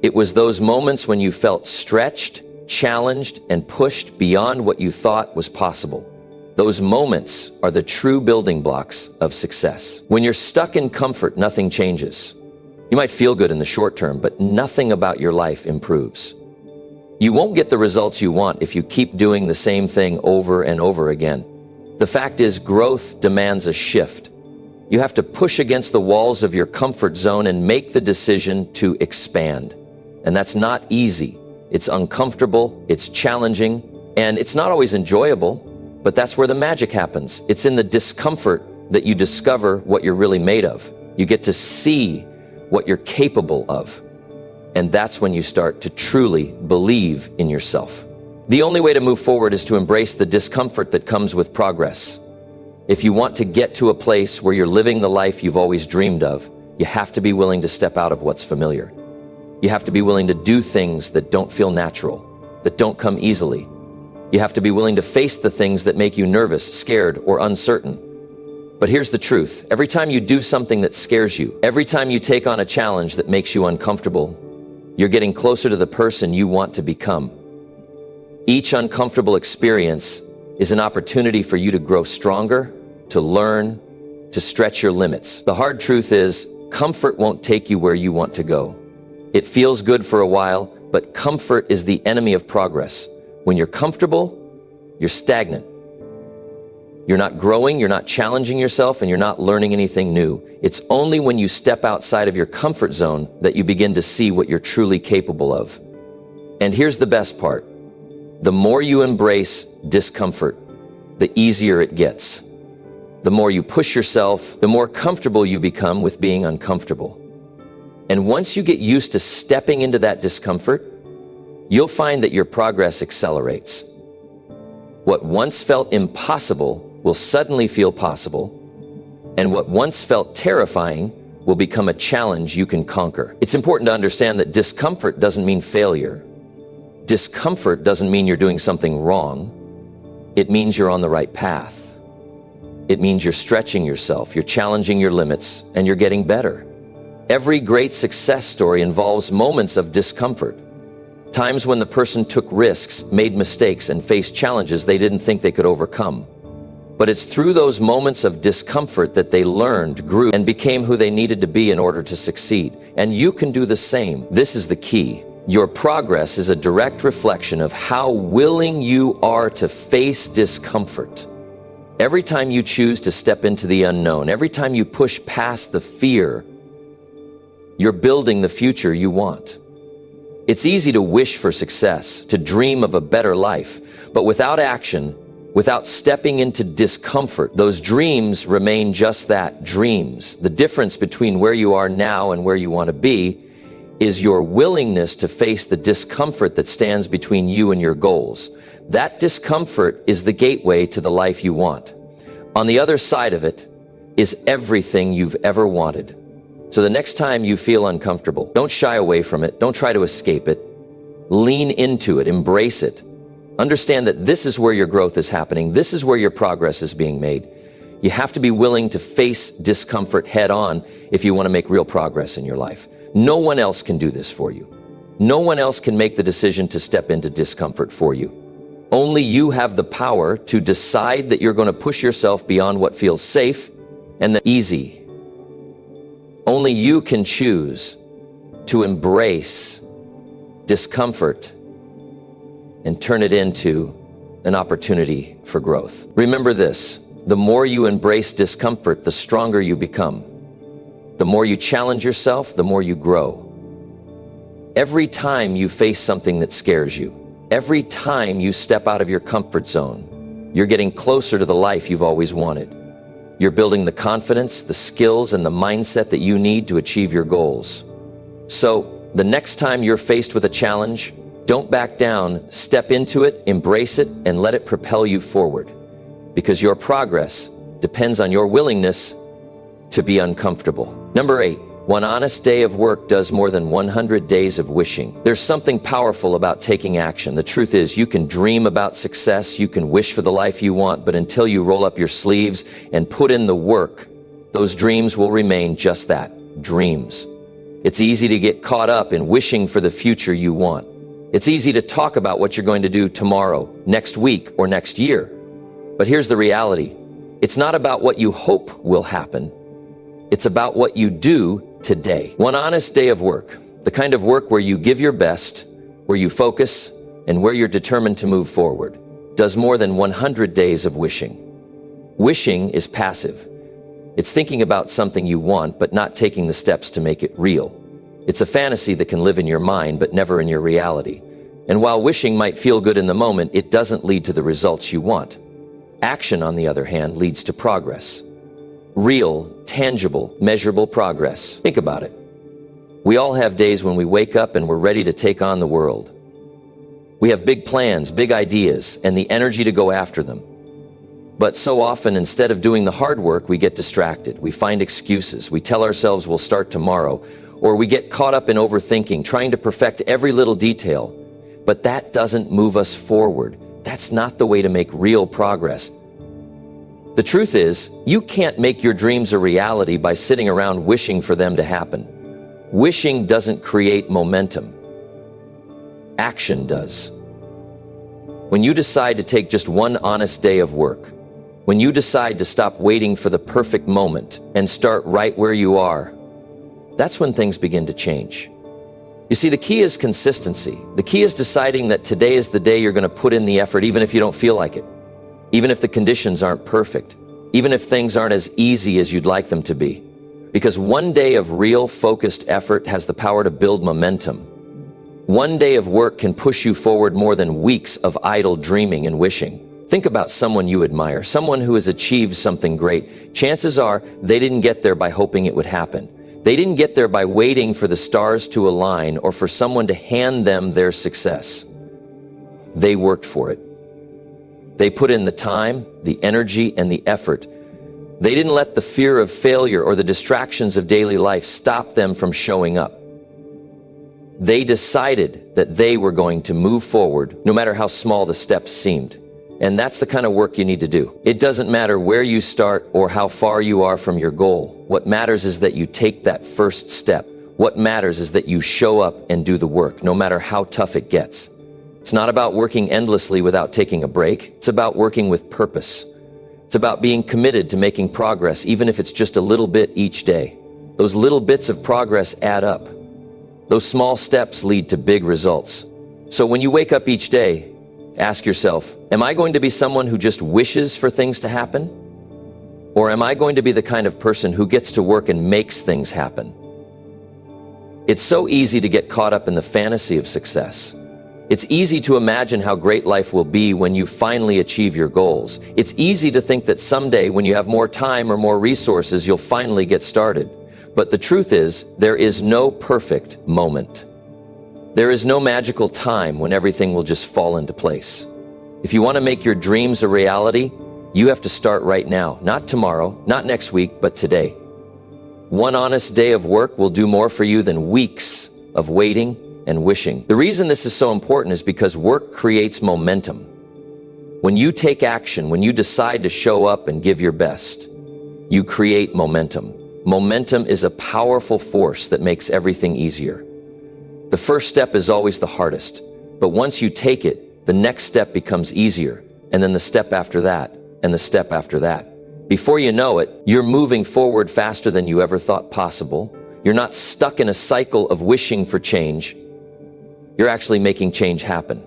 A: It was those moments when you felt stretched, challenged, and pushed beyond what you thought was possible. Those moments are the true building blocks of success. When you're stuck in comfort, nothing changes. You might feel good in the short term, but nothing about your life improves. You won't get the results you want if you keep doing the same thing over and over again. The fact is, growth demands a shift. You have to push against the walls of your comfort zone and make the decision to expand. And that's not easy. It's uncomfortable, it's challenging, and it's not always enjoyable. But that's where the magic happens. It's in the discomfort that you discover what you're really made of. You get to see what you're capable of. And that's when you start to truly believe in yourself. The only way to move forward is to embrace the discomfort that comes with progress. If you want to get to a place where you're living the life you've always dreamed of, you have to be willing to step out of what's familiar. You have to be willing to do things that don't feel natural, that don't come easily. You have to be willing to face the things that make you nervous, scared, or uncertain. But here's the truth. Every time you do something that scares you, every time you take on a challenge that makes you uncomfortable, you're getting closer to the person you want to become. Each uncomfortable experience is an opportunity for you to grow stronger, to learn, to stretch your limits. The hard truth is, comfort won't take you where you want to go. It feels good for a while, but comfort is the enemy of progress. When you're comfortable, you're stagnant. You're not growing, you're not challenging yourself, and you're not learning anything new. It's only when you step outside of your comfort zone that you begin to see what you're truly capable of. And here's the best part. The more you embrace discomfort, the easier it gets. The more you push yourself, the more comfortable you become with being uncomfortable. And once you get used to stepping into that discomfort, you'll find that your progress accelerates. What once felt impossible will suddenly feel possible, and what once felt terrifying will become a challenge you can conquer. It's important to understand that discomfort doesn't mean failure. Discomfort doesn't mean you're doing something wrong. It means you're on the right path. It means you're stretching yourself, you're challenging your limits, and you're getting better. Every great success story involves moments of discomfort. Times when the person took risks, made mistakes, and faced challenges they didn't think they could overcome. But it's through those moments of discomfort that they learned, grew, and became who they needed to be in order to succeed. And you can do the same. This is the key. Your progress is a direct reflection of how willing you are to face discomfort. Every time you choose to step into the unknown, every time you push past the fear, you're building the future you want. It's easy to wish for success, to dream of a better life, but without action, without stepping into discomfort, those dreams remain just that, dreams. The difference between where you are now and where you want to be is your willingness to face the discomfort that stands between you and your goals. That discomfort is the gateway to the life you want. On the other side of it is everything you've ever wanted. So the next time you feel uncomfortable, don't shy away from it. Don't try to escape it. Lean into it. Embrace it. Understand that this is where your growth is happening. This is where your progress is being made. You have to be willing to face discomfort head on if you want to make real progress in your life. No one else can do this for you. No one else can make the decision to step into discomfort for you. Only you have the power to decide that you're going to push yourself beyond what feels safe and easy. Only you can choose to embrace discomfort and turn it into an opportunity for growth. Remember this, the more you embrace discomfort, the stronger you become. The more you challenge yourself, the more you grow. Every time you face something that scares you, every time you step out of your comfort zone, you're getting closer to the life you've always wanted. You're building the confidence, the skills, and the mindset that you need to achieve your goals. So, the next time you're faced with a challenge, don't back down, step into it, embrace it, and let it propel you forward. Because your progress depends on your willingness to be uncomfortable. Number 8, one honest day of work does more than 100 days of wishing. There's something powerful about taking action. The truth is, you can dream about success, you can wish for the life you want, but until you roll up your sleeves and put in the work, those dreams will remain just that, dreams. It's easy to get caught up in wishing for the future you want. It's easy to talk about what you're going to do tomorrow, next week, or next year. But here's the reality. It's not about what you hope will happen. It's about what you do today. One honest day of work, the kind of work where you give your best, where you focus, and where you're determined to move forward, does more than 100 days of wishing. Wishing is passive. It's thinking about something you want, but not taking the steps to make it real. It's a fantasy that can live in your mind, but never in your reality. And while wishing might feel good in the moment, it doesn't lead to the results you want. Action, on the other hand, leads to progress. Real, tangible, measurable progress. Think about it. We all have days when we wake up and we're ready to take on the world. We have big plans, big ideas, and the energy to go after them. But so often, instead of doing the hard work, we get distracted. We find excuses. We tell ourselves we'll start tomorrow, or we get caught up in overthinking, trying to perfect every little detail. But that doesn't move us forward. That's not the way to make real progress. The truth is, you can't make your dreams a reality by sitting around wishing for them to happen. Wishing doesn't create momentum. Action does. When you decide to take just one honest day of work, when you decide to stop waiting for the perfect moment and start right where you are, that's when things begin to change. You see, the key is consistency. The key is deciding that today is the day you're going to put in the effort, even if you don't feel like it, even if the conditions aren't perfect, even if things aren't as easy as you'd like them to be. Because one day of real focused effort has the power to build momentum. One day of work can push you forward more than weeks of idle dreaming and wishing. Think about someone you admire, someone who has achieved something great. Chances are they didn't get there by hoping it would happen. They didn't get there by waiting for the stars to align or for someone to hand them their success. They worked for it. They put in the time, the energy, and the effort. They didn't let the fear of failure or the distractions of daily life stop them from showing up. They decided that they were going to move forward, no matter how small the steps seemed. And that's the kind of work you need to do. It doesn't matter where you start or how far you are from your goal. What matters is that you take that first step. What matters is that you show up and do the work, no matter how tough it gets. It's not about working endlessly without taking a break. It's about working with purpose. It's about being committed to making progress, even if it's just a little bit each day. Those little bits of progress add up. Those small steps lead to big results. So when you wake up each day, ask yourself, am I going to be someone who just wishes for things to happen? Or am I going to be the kind of person who gets to work and makes things happen? It's so easy to get caught up in the fantasy of success. It's easy to imagine how great life will be when you finally achieve your goals. It's easy to think that someday when you have more time or more resources, you'll finally get started. But the truth is, there is no perfect moment. There is no magical time when everything will just fall into place. If you want to make your dreams a reality, you have to start right now, not tomorrow, not next week, but today. One honest day of work will do more for you than weeks of waiting and wishing. The reason this is so important is because work creates momentum. When you take action, when you decide to show up and give your best, you create momentum. Momentum is a powerful force that makes everything easier. The first step is always the hardest, but once you take it, the next step becomes easier, and then the step after that, and the step after that. Before you know it, you're moving forward faster than you ever thought possible. You're not stuck in a cycle of wishing for change. You're actually making change happen.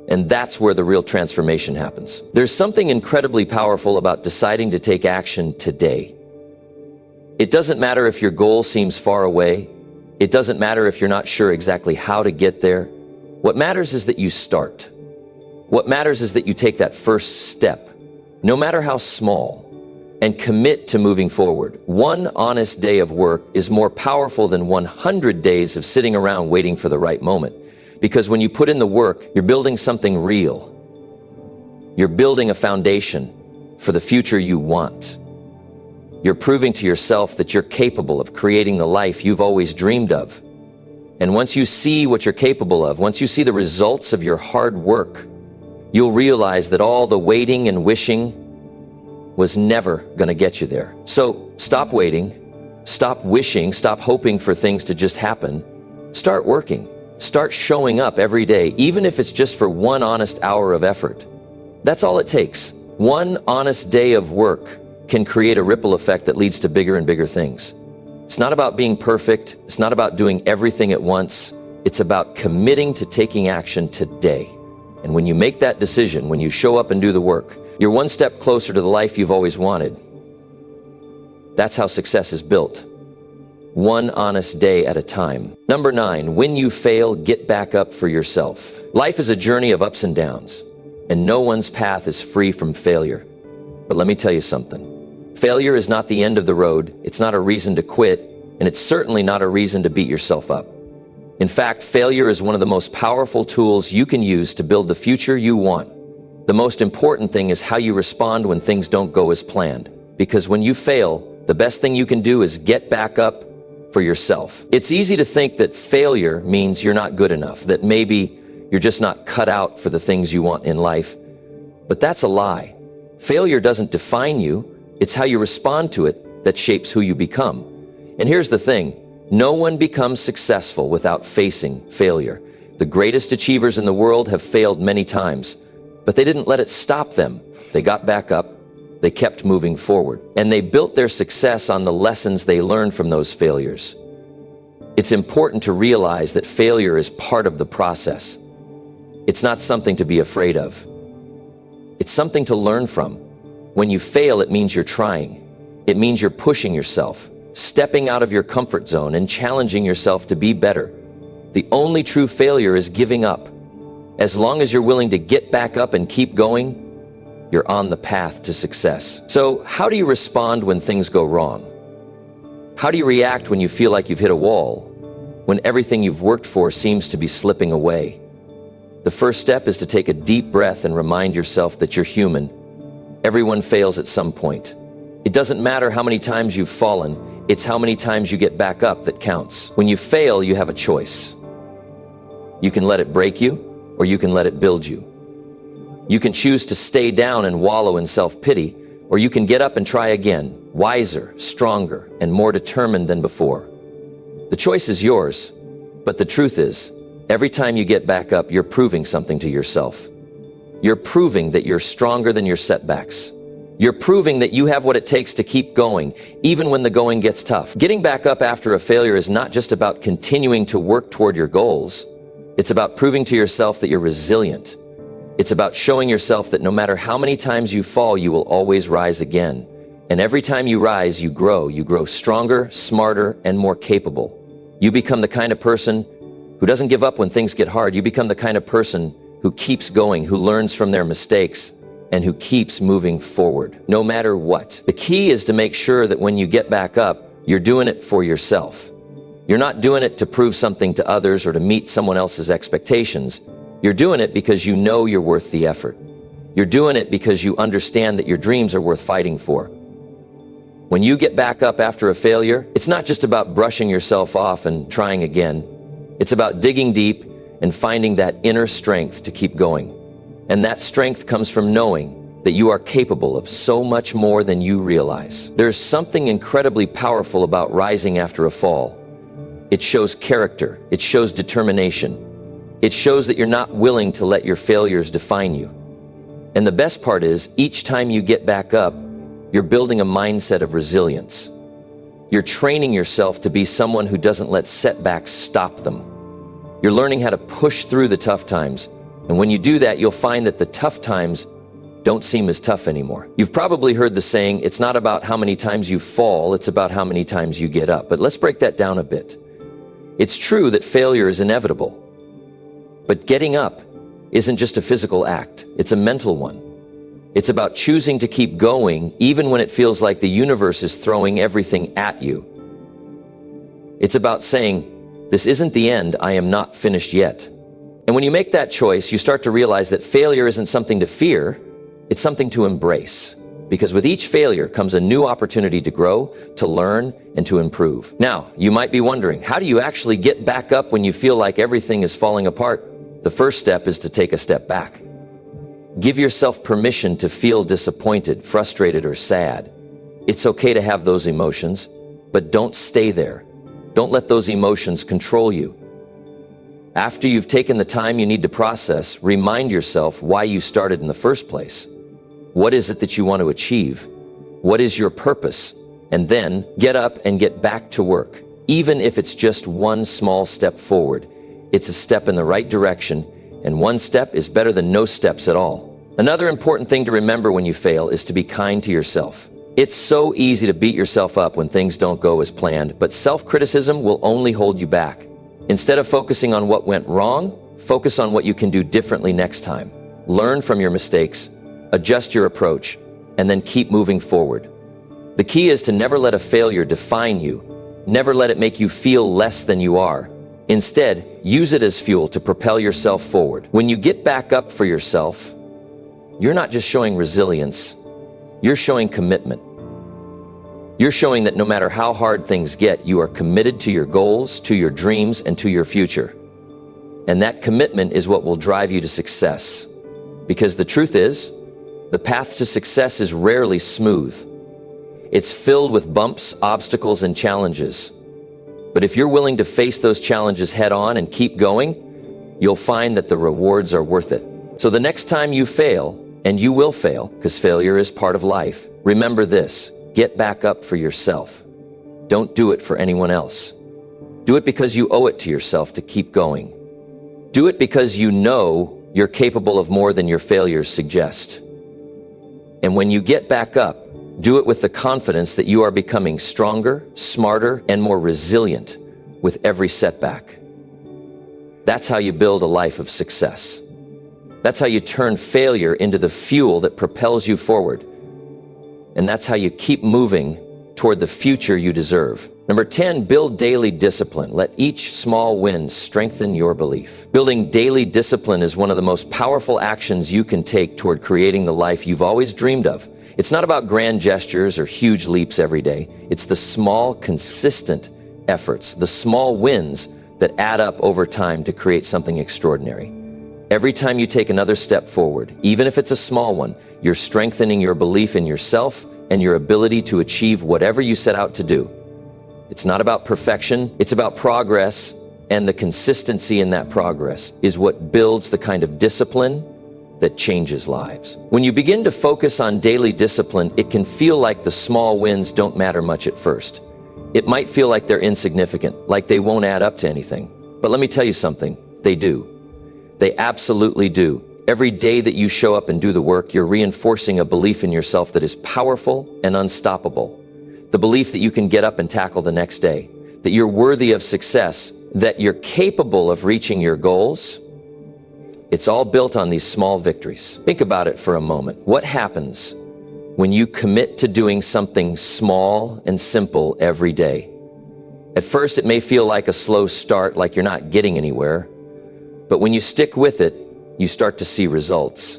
A: And that's where the real transformation happens. There's something incredibly powerful about deciding to take action today. It doesn't matter if your goal seems far away. It doesn't matter if you're not sure exactly how to get there. What matters is that you start. What matters is that you take that first step, no matter how small, and commit to moving forward. One honest day of work is more powerful than 100 days of sitting around waiting for the right moment. Because when you put in the work, you're building something real. You're building a foundation for the future you want. You're proving to yourself that you're capable of creating the life you've always dreamed of. And once you see what you're capable of, once you see the results of your hard work, you'll realize that all the waiting and wishing was never going to get you there. So stop waiting, stop wishing, stop hoping for things to just happen. Start working. Start showing up every day, even if it's just for one honest hour of effort. That's all it takes. One honest day of work can create a ripple effect that leads to bigger and bigger things. It's not about being perfect. It's not about doing everything at once. It's about committing to taking action today. And when you make that decision, when you show up and do the work, you're one step closer to the life you've always wanted. That's how success is built. One honest day at a time. Number 9, when you fail, get back up for yourself. Life is a journey of ups and downs, and no one's path is free from failure. But let me tell you something. Failure is not the end of the road. It's not a reason to quit, and it's certainly not a reason to beat yourself up. In fact, failure is one of the most powerful tools you can use to build the future you want. The most important thing is how you respond when things don't go as planned. Because when you fail, the best thing you can do is get back up for yourself. It's easy to think that failure means you're not good enough, that maybe you're just not cut out for the things you want in life. But that's a lie. Failure doesn't define you. It's how you respond to it that shapes who you become. And here's the thing. No one becomes successful without facing failure. The greatest achievers in the world have failed many times, but they didn't let it stop them. They got back up. They kept moving forward, and they built their success on the lessons they learned from those failures. It's important to realize that failure is part of the process. It's not something to be afraid of. It's something to learn from. When you fail, it means you're trying. It means you're pushing yourself, stepping out of your comfort zone and challenging yourself to be better. The only true failure is giving up. As long as you're willing to get back up and keep going, you're on the path to success. So, how do you respond when things go wrong? How do you react when you feel like you've hit a wall, when everything you've worked for seems to be slipping away? The first step is to take a deep breath and remind yourself that you're human. Everyone fails at some point. It doesn't matter how many times you've fallen, it's how many times you get back up that counts. When you fail, you have a choice. You can let it break you, or you can let it build you. You can choose to stay down and wallow in self-pity, or you can get up and try again, wiser, stronger, and more determined than before. The choice is yours, but the truth is, every time you get back up, you're proving something to yourself. You're proving that you're stronger than your setbacks. You're proving that you have what it takes to keep going, even when the going gets tough. Getting back up after a failure is not just about continuing to work toward your goals. It's about proving to yourself that you're resilient. It's about showing yourself that no matter how many times you fall, you will always rise again. And every time you rise, you grow stronger, smarter, and more capable. You become the kind of person who doesn't give up when things get hard. You become the kind of person who keeps going, who learns from their mistakes, and who keeps moving forward, no matter what. The key is to make sure that when you get back up, you're doing it for yourself. You're not doing it to prove something to others or to meet someone else's expectations. You're doing it because you know you're worth the effort. You're doing it because you understand that your dreams are worth fighting for. When you get back up after a failure, it's not just about brushing yourself off and trying again. It's about digging deep and finding that inner strength to keep going. And that strength comes from knowing that you are capable of so much more than you realize. There's something incredibly powerful about rising after a fall. It shows character. It shows determination. It shows that you're not willing to let your failures define you. And the best part is, each time you get back up, you're building a mindset of resilience. You're training yourself to be someone who doesn't let setbacks stop them. You're learning how to push through the tough times. And when you do that, you'll find that the tough times don't seem as tough anymore. You've probably heard the saying, it's not about how many times you fall, it's about how many times you get up. But let's break that down a bit. It's true that failure is inevitable. But getting up isn't just a physical act, it's a mental one. It's about choosing to keep going even when it feels like the universe is throwing everything at you. It's about saying, this isn't the end, I am not finished yet. And when you make that choice, you start to realize that failure isn't something to fear, it's something to embrace. Because with each failure comes a new opportunity to grow, to learn, and to improve. Now, you might be wondering, how do you actually get back up when you feel like everything is falling apart? The first step is to take a step back. Give yourself permission to feel disappointed, frustrated, or sad. It's okay to have those emotions, but don't stay there. Don't let those emotions control you. After you've taken the time you need to process, remind yourself why you started in the first place. What is it that you want to achieve? What is your purpose? And then get up and get back to work. Even if it's just one small step forward, it's a step in the right direction, and one step is better than no steps at all. Another important thing to remember when you fail is to be kind to yourself. It's so easy to beat yourself up when things don't go as planned, but self-criticism will only hold you back. Instead of focusing on what went wrong, focus on what you can do differently next time. Learn from your mistakes, adjust your approach, and then keep moving forward. The key is to never let a failure define you. Never let it make you feel less than you are. Instead, use it as fuel to propel yourself forward. When you get back up for yourself, you're not just showing resilience, you're showing commitment. You're showing that no matter how hard things get, you are committed to your goals, to your dreams, and to your future. And that commitment is what will drive you to success. Because the truth is, the path to success is rarely smooth. It's filled with bumps, obstacles, and challenges. But if you're willing to face those challenges head on and keep going, you'll find that the rewards are worth it. So the next time you fail, and you will fail, because failure is part of life, remember this: get back up for yourself. Don't do it for anyone else. Do it because you owe it to yourself to keep going. Do it because you know you're capable of more than your failures suggest. And when you get back up, do it with the confidence that you are becoming stronger, smarter, and more resilient with every setback. That's how you build a life of success. That's how you turn failure into the fuel that propels you forward. And that's how you keep moving toward the future you deserve. Number 10, build daily discipline. Let each small win strengthen your belief. Building daily discipline is one of the most powerful actions you can take toward creating the life you've always dreamed of. It's not about grand gestures or huge leaps every day. It's the small, consistent efforts, the small wins that add up over time to create something extraordinary. Every time you take another step forward, even if it's a small one, you're strengthening your belief in yourself and your ability to achieve whatever you set out to do. It's not about perfection, it's about progress, and the consistency in that progress is what builds the kind of discipline that changes lives. When you begin to focus on daily discipline, it can feel like the small wins don't matter much at first. It might feel like they're insignificant, like they won't add up to anything. But let me tell you something, they do. They absolutely do. Every day that you show up and do the work, you're reinforcing a belief in yourself that is powerful and unstoppable. The belief that you can get up and tackle the next day, that you're worthy of success, that you're capable of reaching your goals. It's all built on these small victories. Think about it for a moment. What happens when you commit to doing something small and simple every day? At first, it may feel like a slow start, like you're not getting anywhere. But when you stick with it, you start to see results.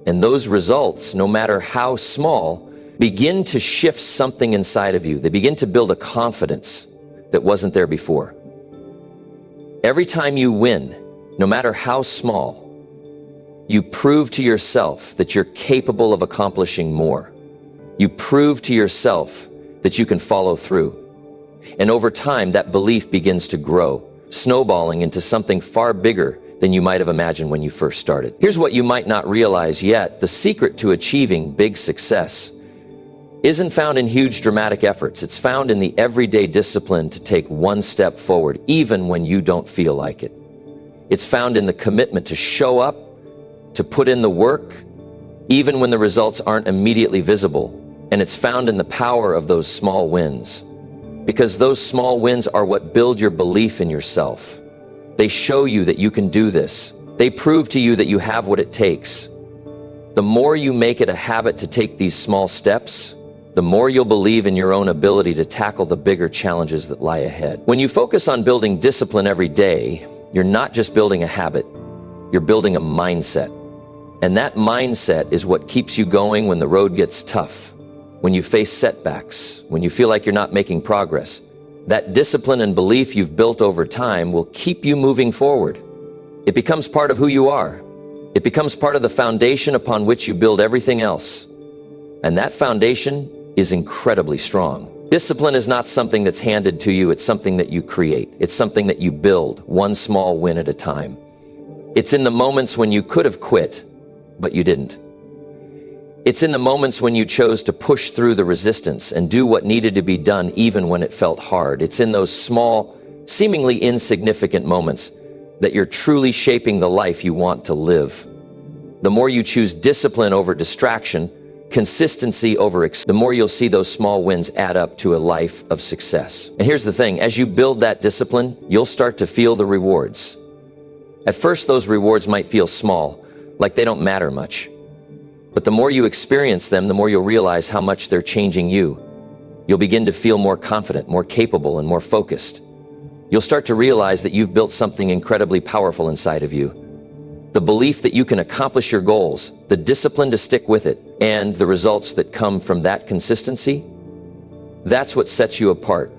A: And those results, no matter how small, begin to shift something inside of you. They begin to build a confidence that wasn't there before. Every time you win, no matter how small, you prove to yourself that you're capable of accomplishing more. You prove to yourself that you can follow through. And over time, that belief begins to grow, snowballing into something far bigger than you might have imagined when you first started. Here's what you might not realize yet. The secret to achieving big success isn't found in huge dramatic efforts. It's found in the everyday discipline to take one step forward, even when you don't feel like it. It's found in the commitment to show up, to put in the work, even when the results aren't immediately visible. And it's found in the power of those small wins. Because those small wins are what build your belief in yourself. They show you that you can do this. They prove to you that you have what it takes. The more you make it a habit to take these small steps, the more you'll believe in your own ability to tackle the bigger challenges that lie ahead. When you focus on building discipline every day, you're not just building a habit, you're building a mindset. And that mindset is what keeps you going when the road gets tough, when you face setbacks, when you feel like you're not making progress. That discipline and belief you've built over time will keep you moving forward. It becomes part of who you are. It becomes part of the foundation upon which you build everything else. And that foundation is incredibly strong. Discipline is not something that's handed to you, it's something that you create. It's something that you build, one small win at a time. It's in the moments when you could have quit, but you didn't. It's in the moments when you chose to push through the resistance and do what needed to be done even when it felt hard. It's in those small, seemingly insignificant moments that you're truly shaping the life you want to live. The more you choose discipline over distraction, consistency over the more you'll see those small wins add up to a life of success. And here's the thing, as you build that discipline, you'll start to feel the rewards. At first, those rewards might feel small, like they don't matter much. But the more you experience them, the more you'll realize how much they're changing you. You'll begin to feel more confident, more capable, and more focused. You'll start to realize that you've built something incredibly powerful inside of you. The belief that you can accomplish your goals, the discipline to stick with it, and the results that come from that consistency, that's what sets you apart.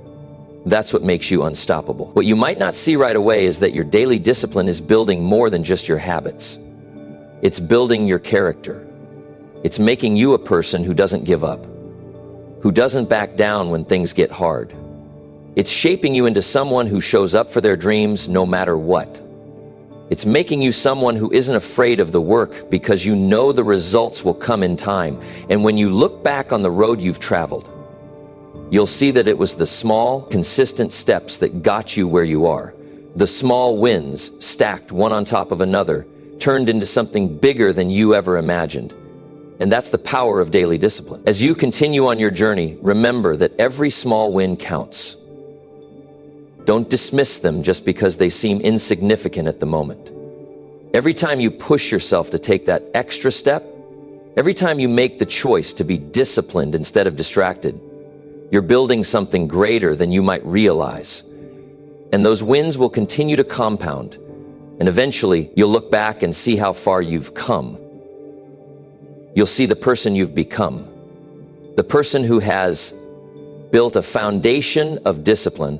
A: That's what makes you unstoppable. What you might not see right away is that your daily discipline is building more than just your habits. It's building your character. It's making you a person who doesn't give up, who doesn't back down when things get hard. It's shaping you into someone who shows up for their dreams no matter what. It's making you someone who isn't afraid of the work because you know the results will come in time. And when you look back on the road you've traveled, you'll see that it was the small, consistent steps that got you where you are. The small wins, stacked one on top of another, turned into something bigger than you ever imagined. And that's the power of daily discipline. As you continue on your journey, remember that every small win counts. Don't dismiss them just because they seem insignificant at the moment. Every time you push yourself to take that extra step, every time you make the choice to be disciplined instead of distracted, you're building something greater than you might realize. And those wins will continue to compound. And eventually, you'll look back and see how far you've come. You'll see the person you've become. The person who has built a foundation of discipline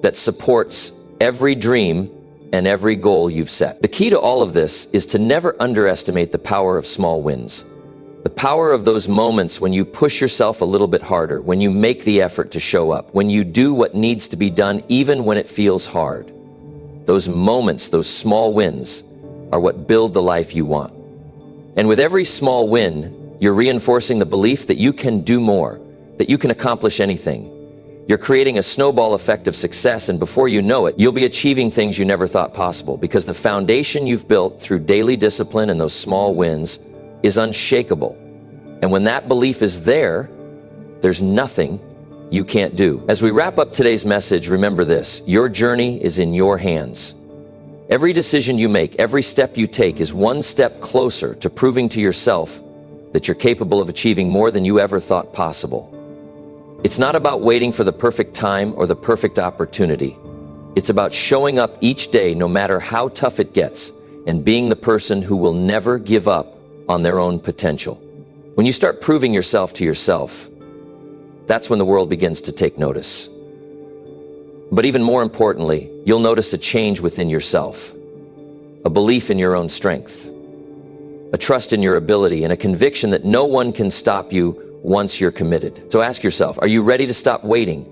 A: that supports every dream and every goal you've set. The key to all of this is to never underestimate the power of small wins. The power of those moments when you push yourself a little bit harder, when you make the effort to show up, when you do what needs to be done even when it feels hard. Those moments, those small wins, are what build the life you want. And with every small win, you're reinforcing the belief that you can do more, that you can accomplish anything. You're creating a snowball effect of success, and before you know it, you'll be achieving things you never thought possible because the foundation you've built through daily discipline and those small wins is unshakable. And when that belief is there, there's nothing you can't do. As we wrap up today's message, remember this: your journey is in your hands. Every decision you make, every step you take is one step closer to proving to yourself that you're capable of achieving more than you ever thought possible. It's not about waiting for the perfect time or the perfect opportunity. It's about showing up each day no matter how tough it gets and being the person who will never give up on their own potential. When you start proving yourself to yourself, that's when the world begins to take notice. But even more importantly, you'll notice a change within yourself, a belief in your own strength, a trust in your ability, and a conviction that no one can stop you once you're committed. So ask yourself, are you ready to stop waiting?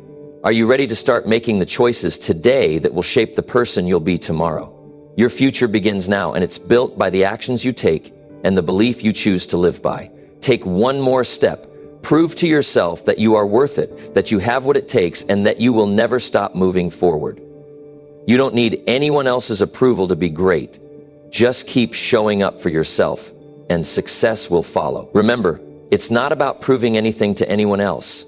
A: Are you ready to start making the choices today that will shape the person you'll be tomorrow? Your future begins now, and it's built by the actions you take and the belief you choose to live by. Take one more step. Prove to yourself that you are worth it, that you have what it takes, and that you will never stop moving forward. You don't need anyone else's approval to be great. Just keep showing up for yourself, and success will follow. Remember, it's not about proving anything to anyone else.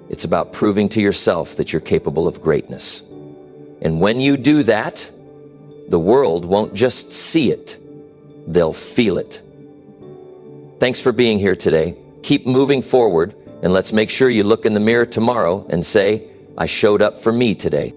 A: It's about proving to yourself that you're capable of greatness. And when you do that, the world won't just see it, they'll feel it. Thanks for being here today. Keep moving forward, and let's make sure you look in the mirror tomorrow and say, I showed up for me today.